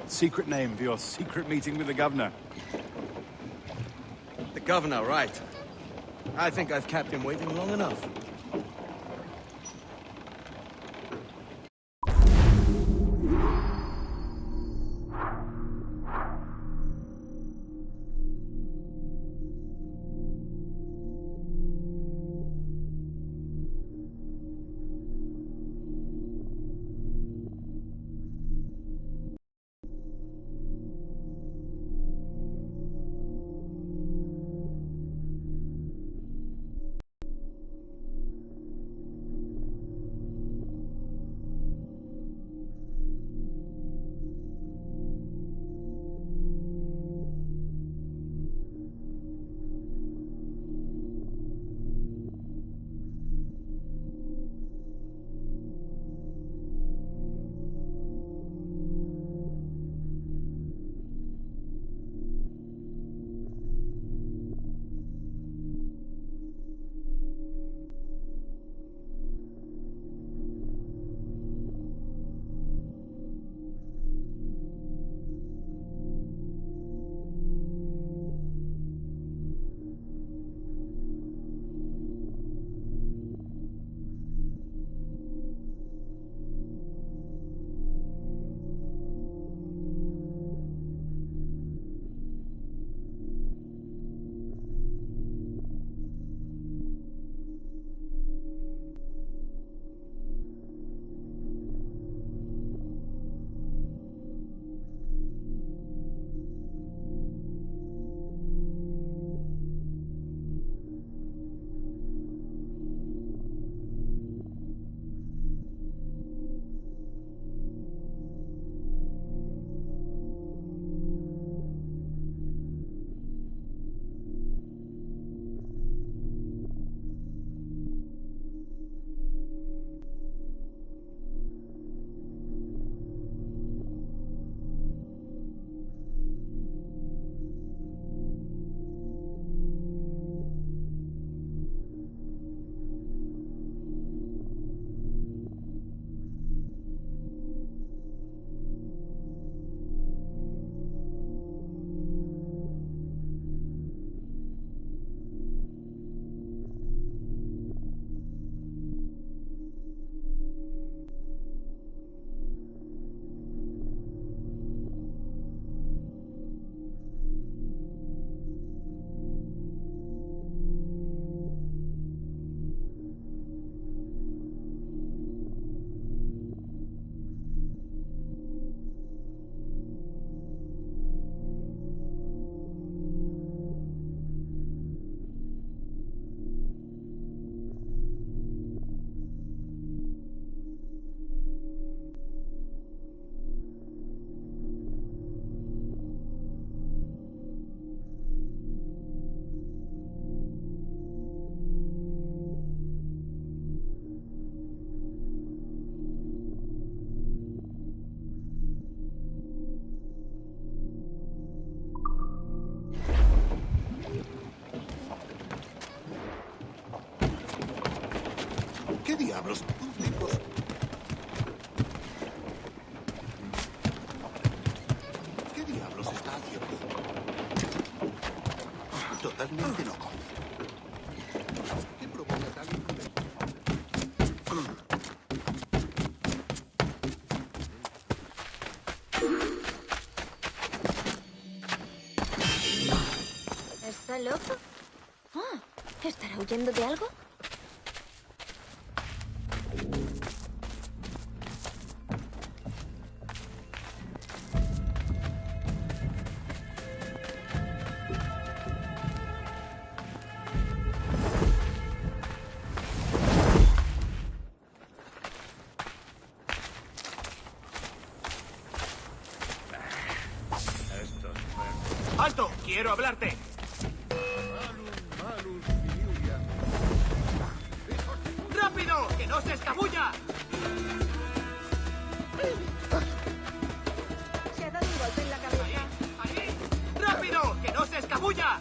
Secret name for your secret meeting with the governor. The governor, right. I think I've kept him waiting long enough. diablos? ¡Un tipos! ¿Qué diablos está haciendo? Totalmente loco. ¿Qué provoca tal imprudencia? ¿Está loco? Ah, ¿estará huyendo de algo? ¡Alto! ¡Quiero hablarte! ¡Rápido! ¡Que no se escabulla! Se ha dado un golpe en la cabeza. ¡Ahí! ¡Rápido! ¡Que no se escabulla!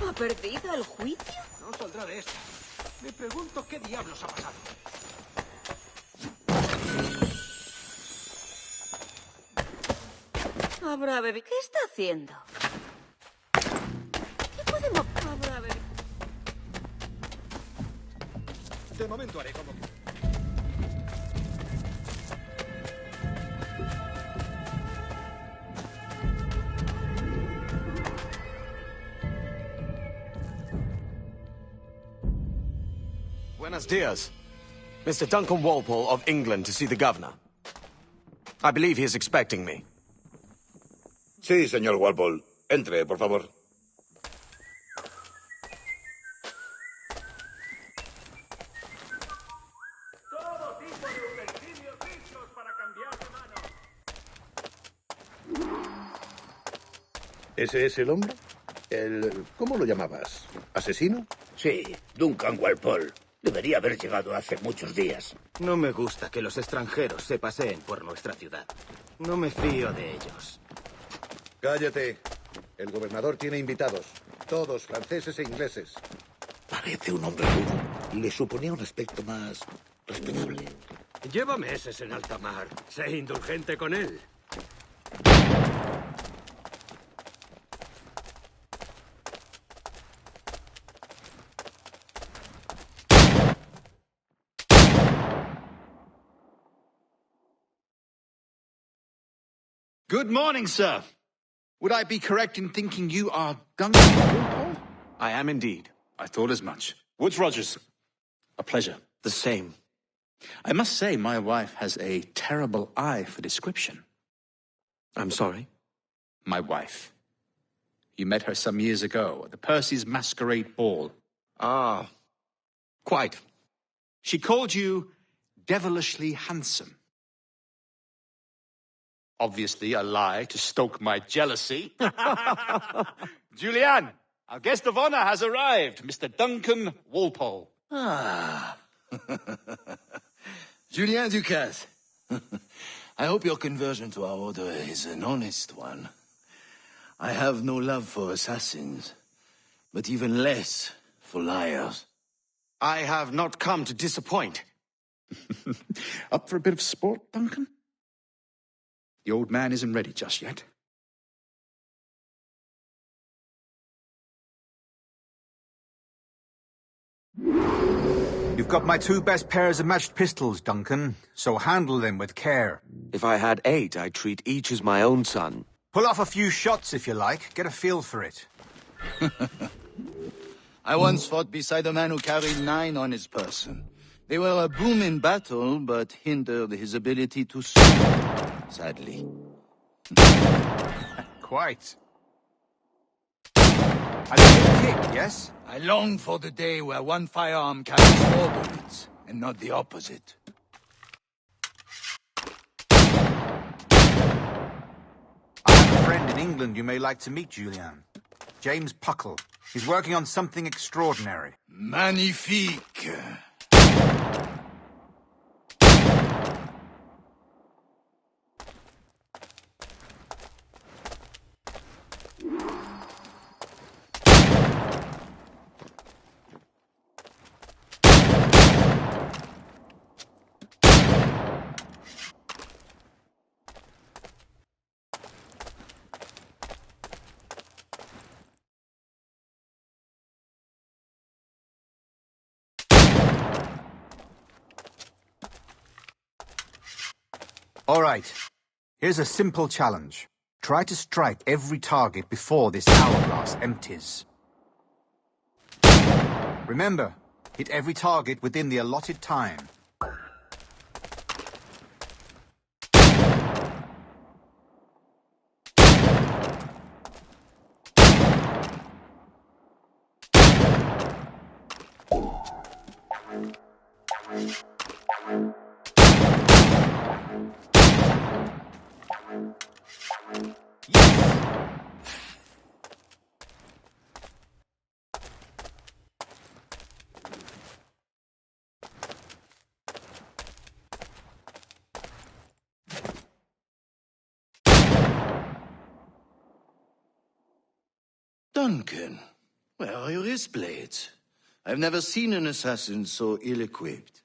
¿Ha perdido el juicio? No saldrá de esta. Me pregunto qué diablos ha pasado. Habrá bebido. ¿Qué está haciendo? ¿Qué podemos... Habrá bebido. De momento haré como que... Buenos dias. Mr. Duncan Walpole of England to see the governor. I believe he is expecting me. Sí, señor Walpole. Entre, por favor. Todo tipo de utensilios listos para cambiar de mano. ¿Ese es el hombre? ¿Cómo lo llamabas? ¿Asesino? Sí, Duncan Walpole. Debería haber llegado hace muchos días. No me gusta que los extranjeros se paseen por nuestra ciudad. No me fío de ellos. Cállate. El gobernador tiene invitados. Todos franceses e ingleses. Parece un hombre rudo. Le suponía un aspecto más respetable. Lleva meses en alta mar. Sé indulgente con él. Good morning, sir. Would I be correct in thinking you are Duncan Walpole? I am indeed. I thought as much. Woods Rogers. A pleasure. The same. I must say my wife has a terrible eye for description. I'm sorry? My wife. You met her some years ago at the Percy's Masquerade Ball. Ah, quite. She called you devilishly handsome. Obviously a lie to stoke my jealousy. Julianne, our guest of honor has arrived, Mr. Duncan Walpole. Ah. Julien Ducasse. I hope your conversion to our order is an honest one. I have no love for assassins, but even less for liars. I have not come to disappoint. Up for a bit of sport, Duncan? The old man isn't ready just yet. You've got my 2 best pairs of matched pistols, Duncan, so handle them with care. If I had 8, I'd treat each as my own son. Pull off a few shots if you like, get a feel for it. I once fought beside a man who carried 9 on his person. They were a boom in battle, but hindered his ability to swim, sadly. Quite. A little kick, yes? I long for the day where one firearm carries 4 bullets, and not the opposite. I have a friend in England you may like to meet, Julian. James Puckle. He's working on something extraordinary. Magnifique! All right. Here's a simple challenge. Try to strike every target before this hourglass empties. Remember, hit every target within the allotted time. Duncan, where are your wrist blades? I've never seen an assassin so ill-equipped.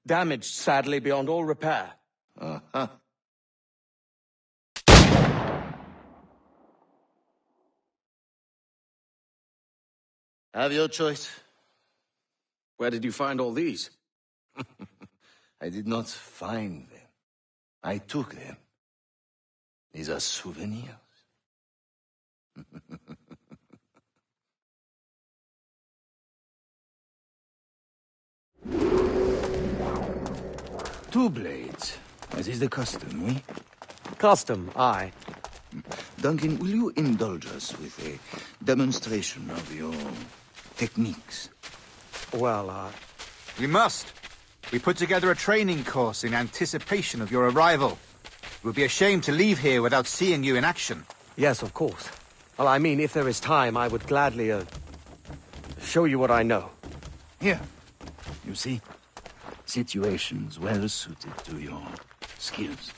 Damaged, sadly, beyond all repair. Uh-huh. Have your choice. Where did you find all these? I did not find them. I took them. These are souvenirs. 2 blades, as is the custom, oui? Custom, aye. Duncan, will you indulge us with a demonstration of your techniques? Well, We must. We put together a training course in anticipation of your arrival. It would be a shame to leave here without seeing you in action. Yes, of course. Well, I mean, if there is time, I would gladly, show you what I know. Here. You see? Situations well suited to your skills.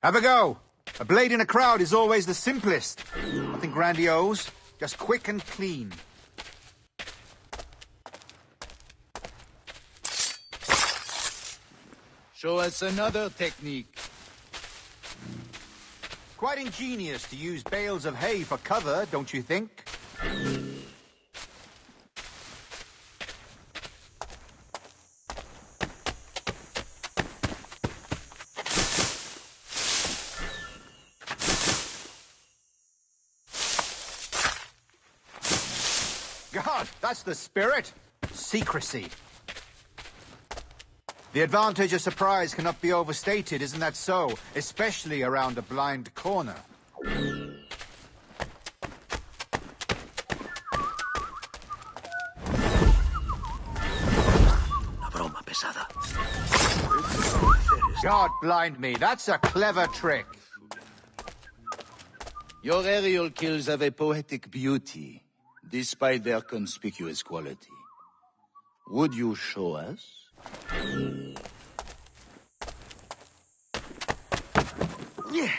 Have a go. A blade in a crowd is always the simplest. Nothing grandiose, just quick and clean. Show us another technique. Quite ingenious to use bales of hay for cover, don't you think? God, that's the spirit. Secrecy. The advantage of surprise cannot be overstated, isn't that so? Especially around a blind corner. La broma pesada. God blind me, that's a clever trick. Your aerial kills have a poetic beauty, despite their conspicuous quality. Would you show us? Yeah.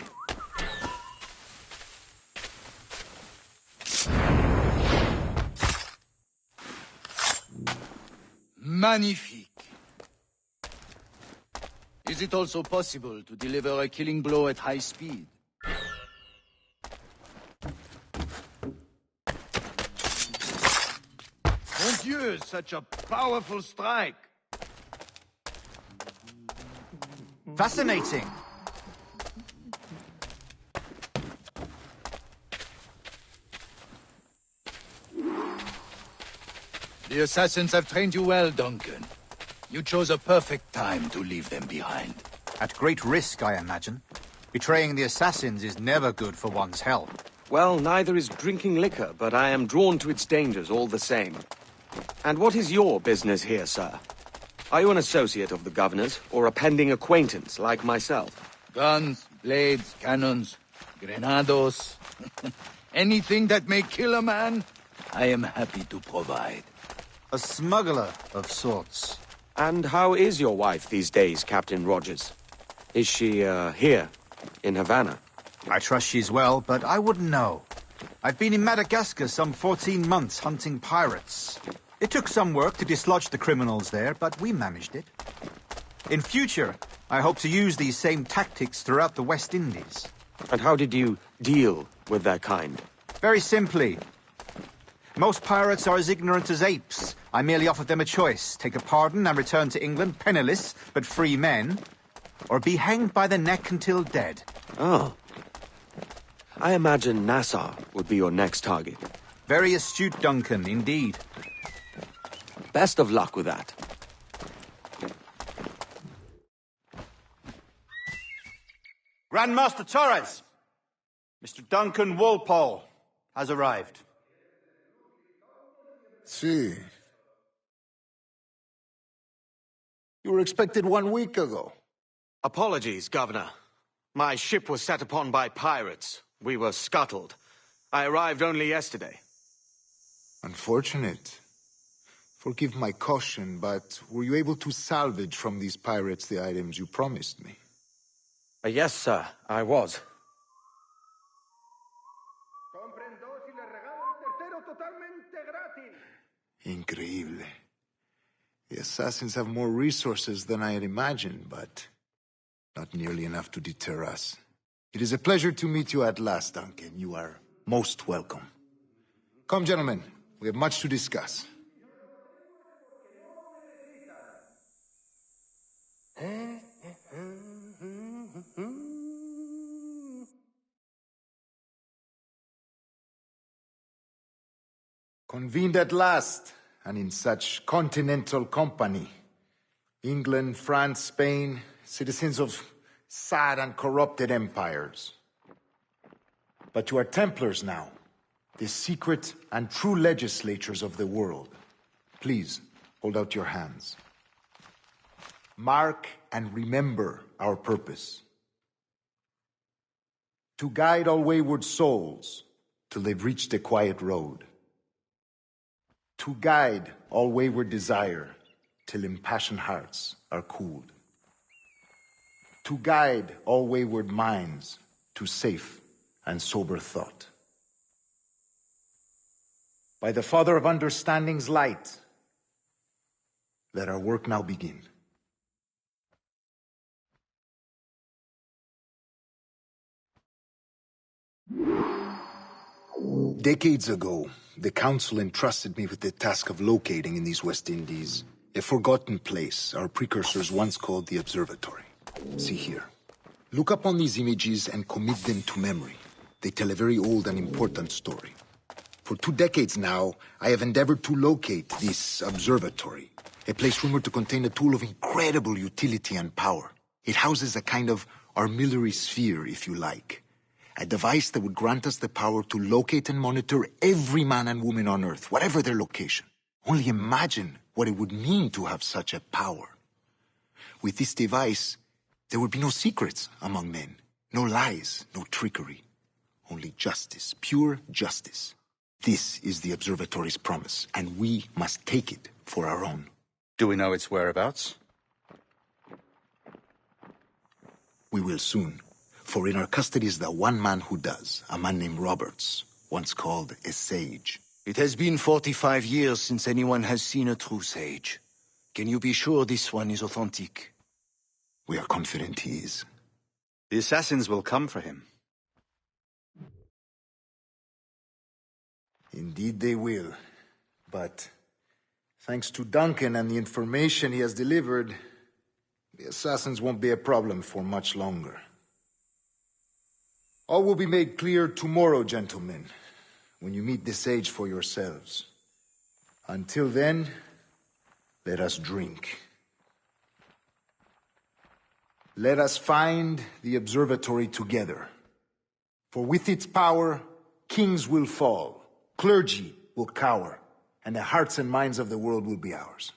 Magnifique. Is it also possible to deliver a killing blow at high speed? Mon Dieu, such a powerful strike. The assassins have trained you well, Duncan. You chose a perfect time to leave them behind. At great risk, I imagine. Betraying the assassins is never good for one's health. Well, neither is drinking liquor, but I am drawn to its dangers all the same. And what is your business here, sir? Are you an associate of the governor's, or a pending acquaintance like myself? Guns, blades, cannons, grenados. Anything that may kill a man, I am happy to provide. A smuggler of sorts. And how is your wife these days, Captain Rogers? Is she, here, in Havana? I trust she's well, but I wouldn't know. I've been in Madagascar some 14 months hunting pirates. It took some work to dislodge the criminals there, but we managed it. In future, I hope to use these same tactics throughout the West Indies. And how did you deal with their kind? Very simply. Most pirates are as ignorant as apes. I merely offered them a choice. Take a pardon and return to England penniless, but free men. Or be hanged by the neck until dead. Oh. I imagine Nassau would be your next target. Very astute, Duncan, indeed. Best of luck with that. Grandmaster Torres! Mr. Duncan Walpole has arrived. See. You were expected 1 week ago. Apologies, Governor. My ship was set upon by pirates. We were scuttled. I arrived only yesterday. Unfortunate. Forgive my caution, but were you able to salvage from these pirates the items you promised me? Yes, sir, I was. Increíble. The assassins have more resources than I had imagined, but not nearly enough to deter us. It is a pleasure to meet you at last, Duncan. You are most welcome. Come, gentlemen. We have much to discuss. Convened at last, and in such continental company. England, France, Spain, citizens of sad and corrupted empires. But you are Templars now, the secret and true legislators of the world. Please, hold out your hands. Mark and remember our purpose. To guide all wayward souls till they've reached the quiet road. To guide all wayward desire till impassioned hearts are cooled. To guide all wayward minds to safe and sober thought. By the Father of Understanding's light, let our work now begin. Decades ago, the Council entrusted me with the task of locating in these West Indies a forgotten place our precursors once called the Observatory. See here. Look upon these images and commit them to memory. They tell a very old and important story. For 2 decades now, I have endeavored to locate this observatory, a place rumored to contain a tool of incredible utility and power. It houses a kind of armillary sphere, if you like. A device that would grant us the power to locate and monitor every man and woman on Earth, whatever their location. Only imagine what it would mean to have such a power. With this device, there would be no secrets among men, no lies, no trickery. Only justice, pure justice. This is the Observatory's promise, and we must take it for our own. Do we know its whereabouts? We will soon. For in our custody is the one man who does, a man named Roberts, once called a sage. It has been 45 years since anyone has seen a true sage. Can you be sure this one is authentic? We are confident he is. The assassins will come for him. Indeed they will. But thanks to Duncan and the information he has delivered, the assassins won't be a problem for much longer. All will be made clear tomorrow, gentlemen, when you meet the sage for yourselves. Until then, let us drink. Let us find the observatory together. For with its power, kings will fall, clergy will cower, and the hearts and minds of the world will be ours.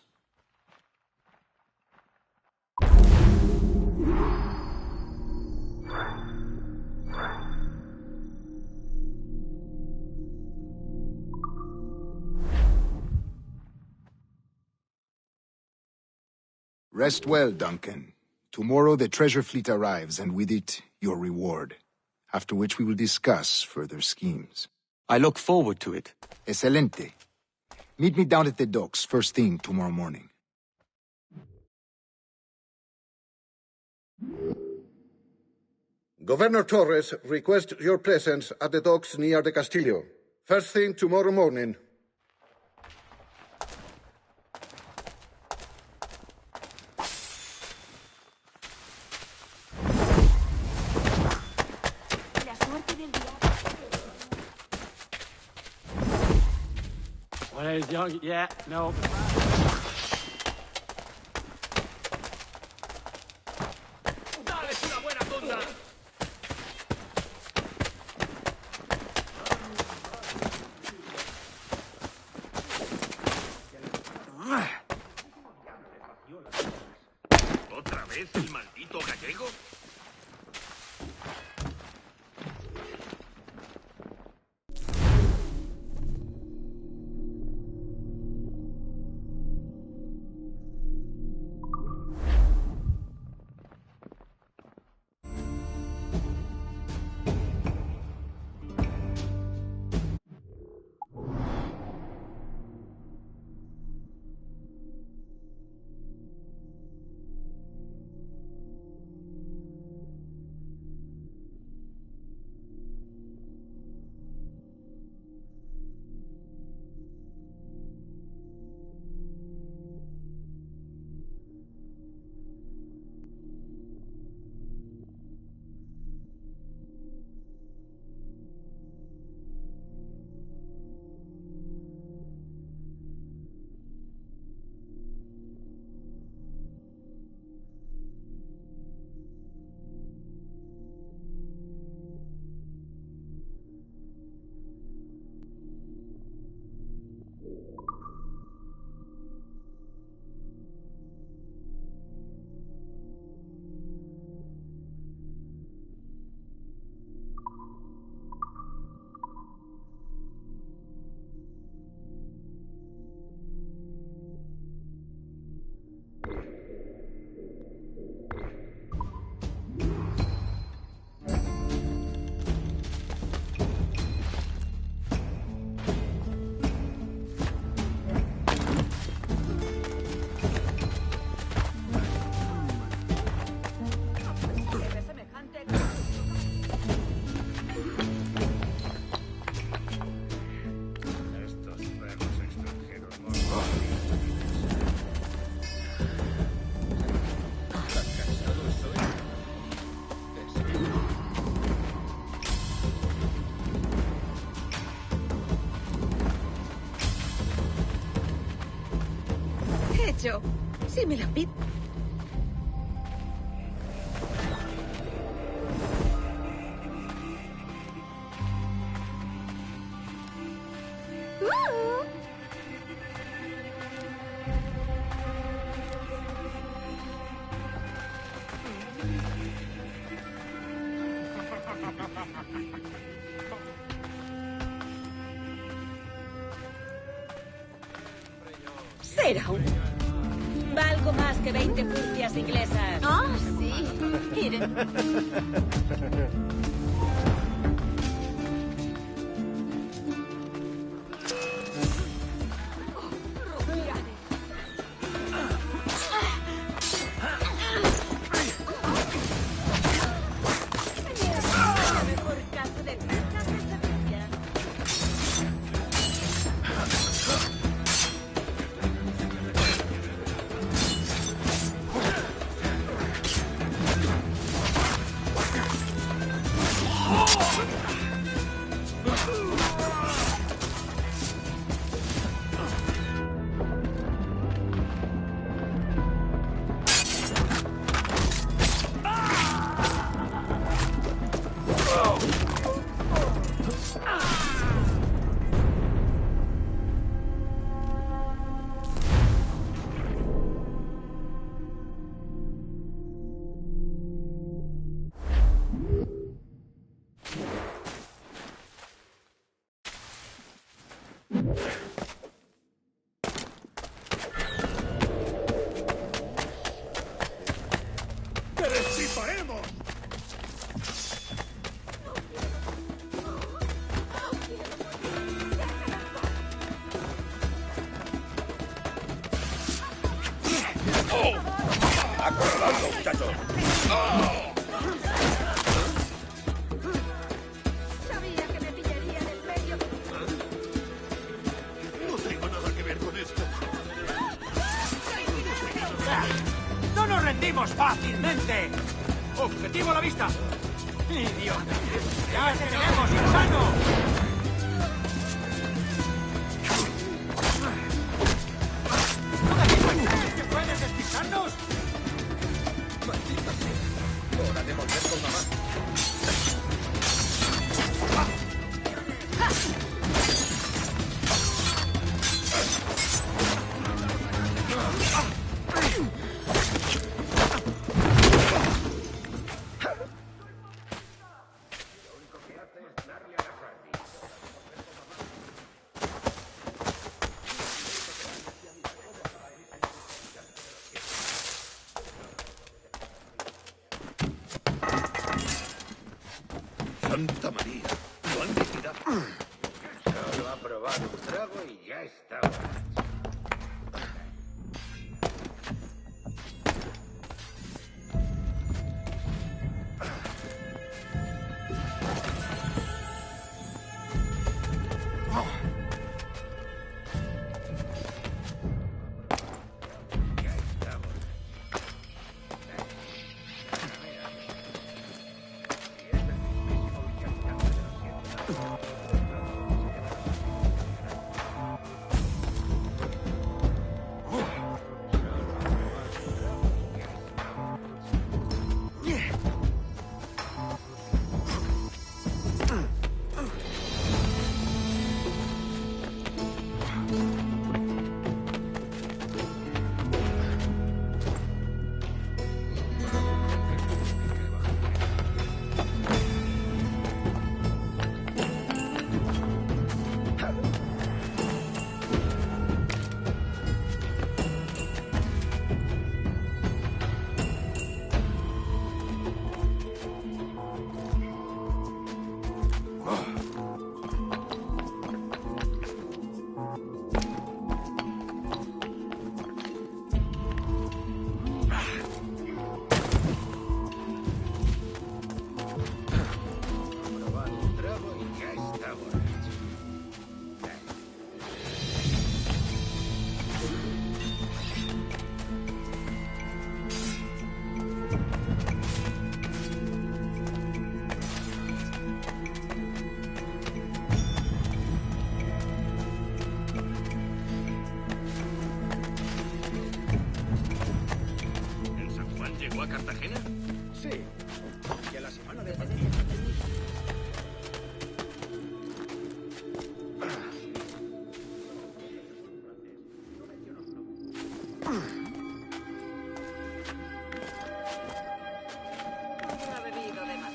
Rest well, Duncan. Tomorrow the treasure fleet arrives, and with it, your reward. After which we will discuss further schemes. I look forward to it. Excelente. Meet me down at the docks first thing tomorrow morning. Governor Torres requests your presence at the docks near the Castillo. First thing tomorrow morning. Well, young, yeah, no. ¡Dales una buena tunda! ¿Otra vez el maldito gallego? Si me la pide. Será valgo más que 20 furcias inglesas. Ah, sí. Miren. muchachos! Sabía que me pillaría en el medio. No tengo nada que ver con esto. ¡No nos rendimos fácilmente! ¡Objetivo a la vista! ¡Idiota! ¡Ya te tenemos, insano! ¿Que puedes despistarnos? Maldita sea. Hora de volver con mamá. Santa María, lo han liquidado. Solo ha probado un trago y ya está borracho. ¿Llegó a Cartagena? Sí. Y a la semana de... Ha bebido de más.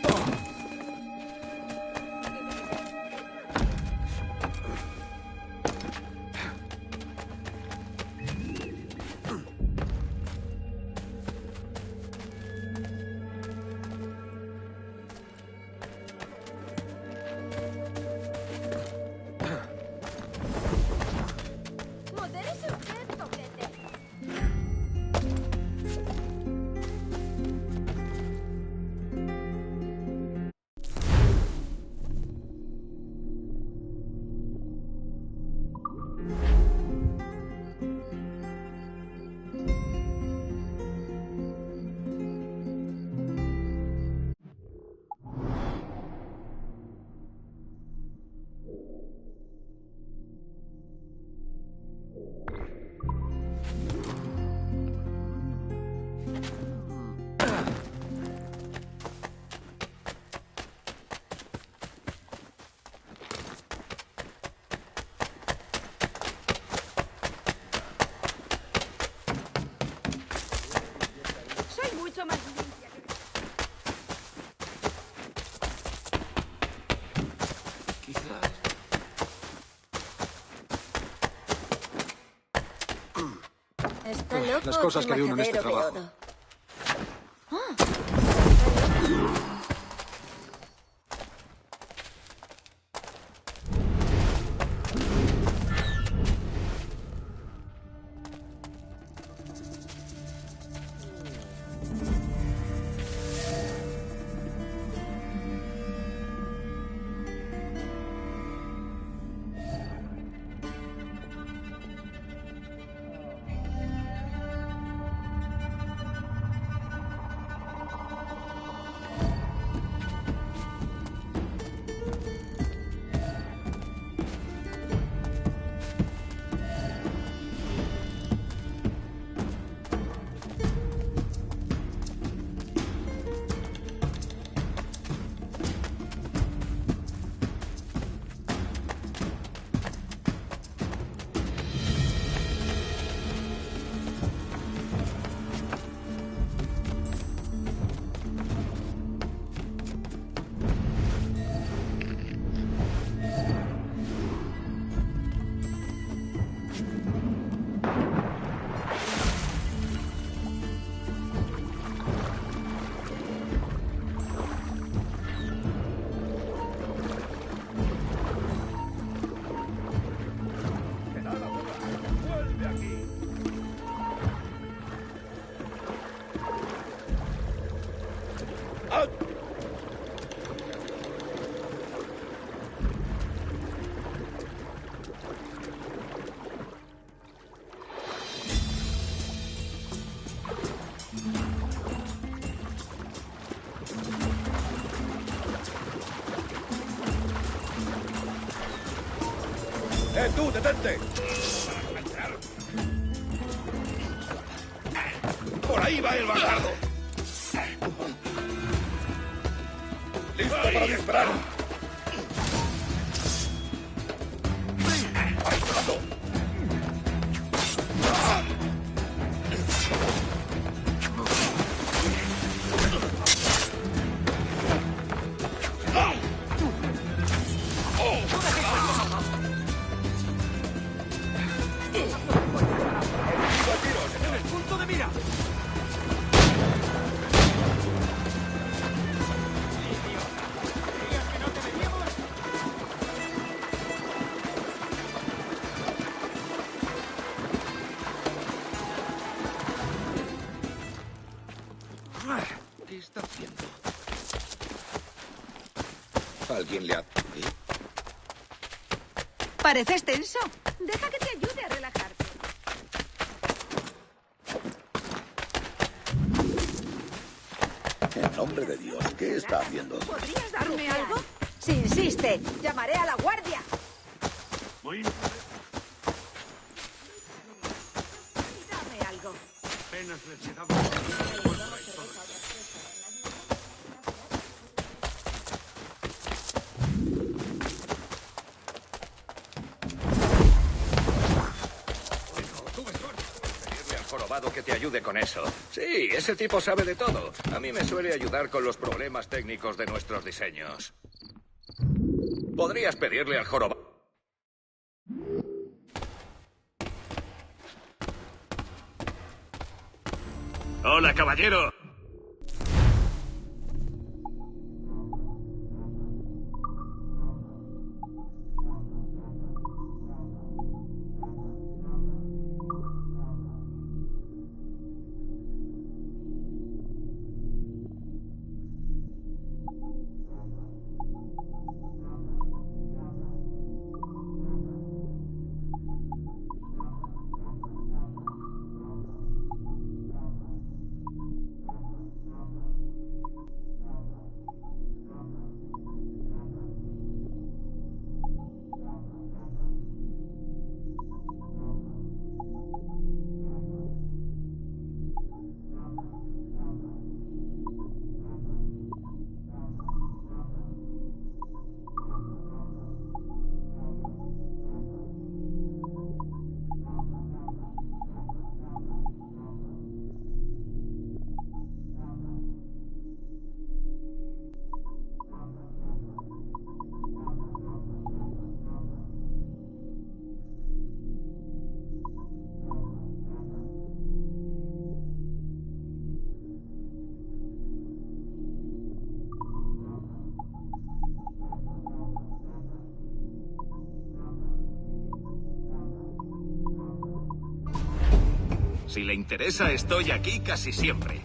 Modérese usted, coquete. Soy mucho más limpia que... Quizás. Está loco. Las cosas tu que hay uno en este matadero de trabajo. oro. Ah. ¡Tú, detente! ¡Por ahí va el bastardo! ¡Listo para disparar! ¿Qué está haciendo? ¿Alguien le ha... ¿Pareces tenso? Deja que te ayude a relajarte. En nombre de Dios, ¿qué está haciendo? ¿Podrías darme algo? Si insiste, llamaré a la guardia. Dame algo. Apenas les quedaba... Que te ayude con eso. Sí, ese tipo sabe de todo. A mí me suele ayudar con los problemas técnicos de nuestros diseños. Podrías pedirle al jorobado. Hola, caballero. Si le interesa, estoy aquí casi siempre.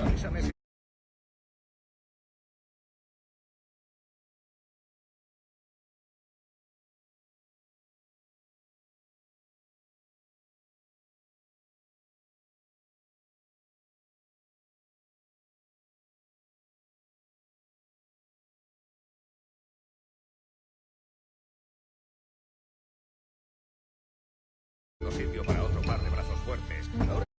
Avísame si... sitio para otro par de brazos fuertes. Ahora...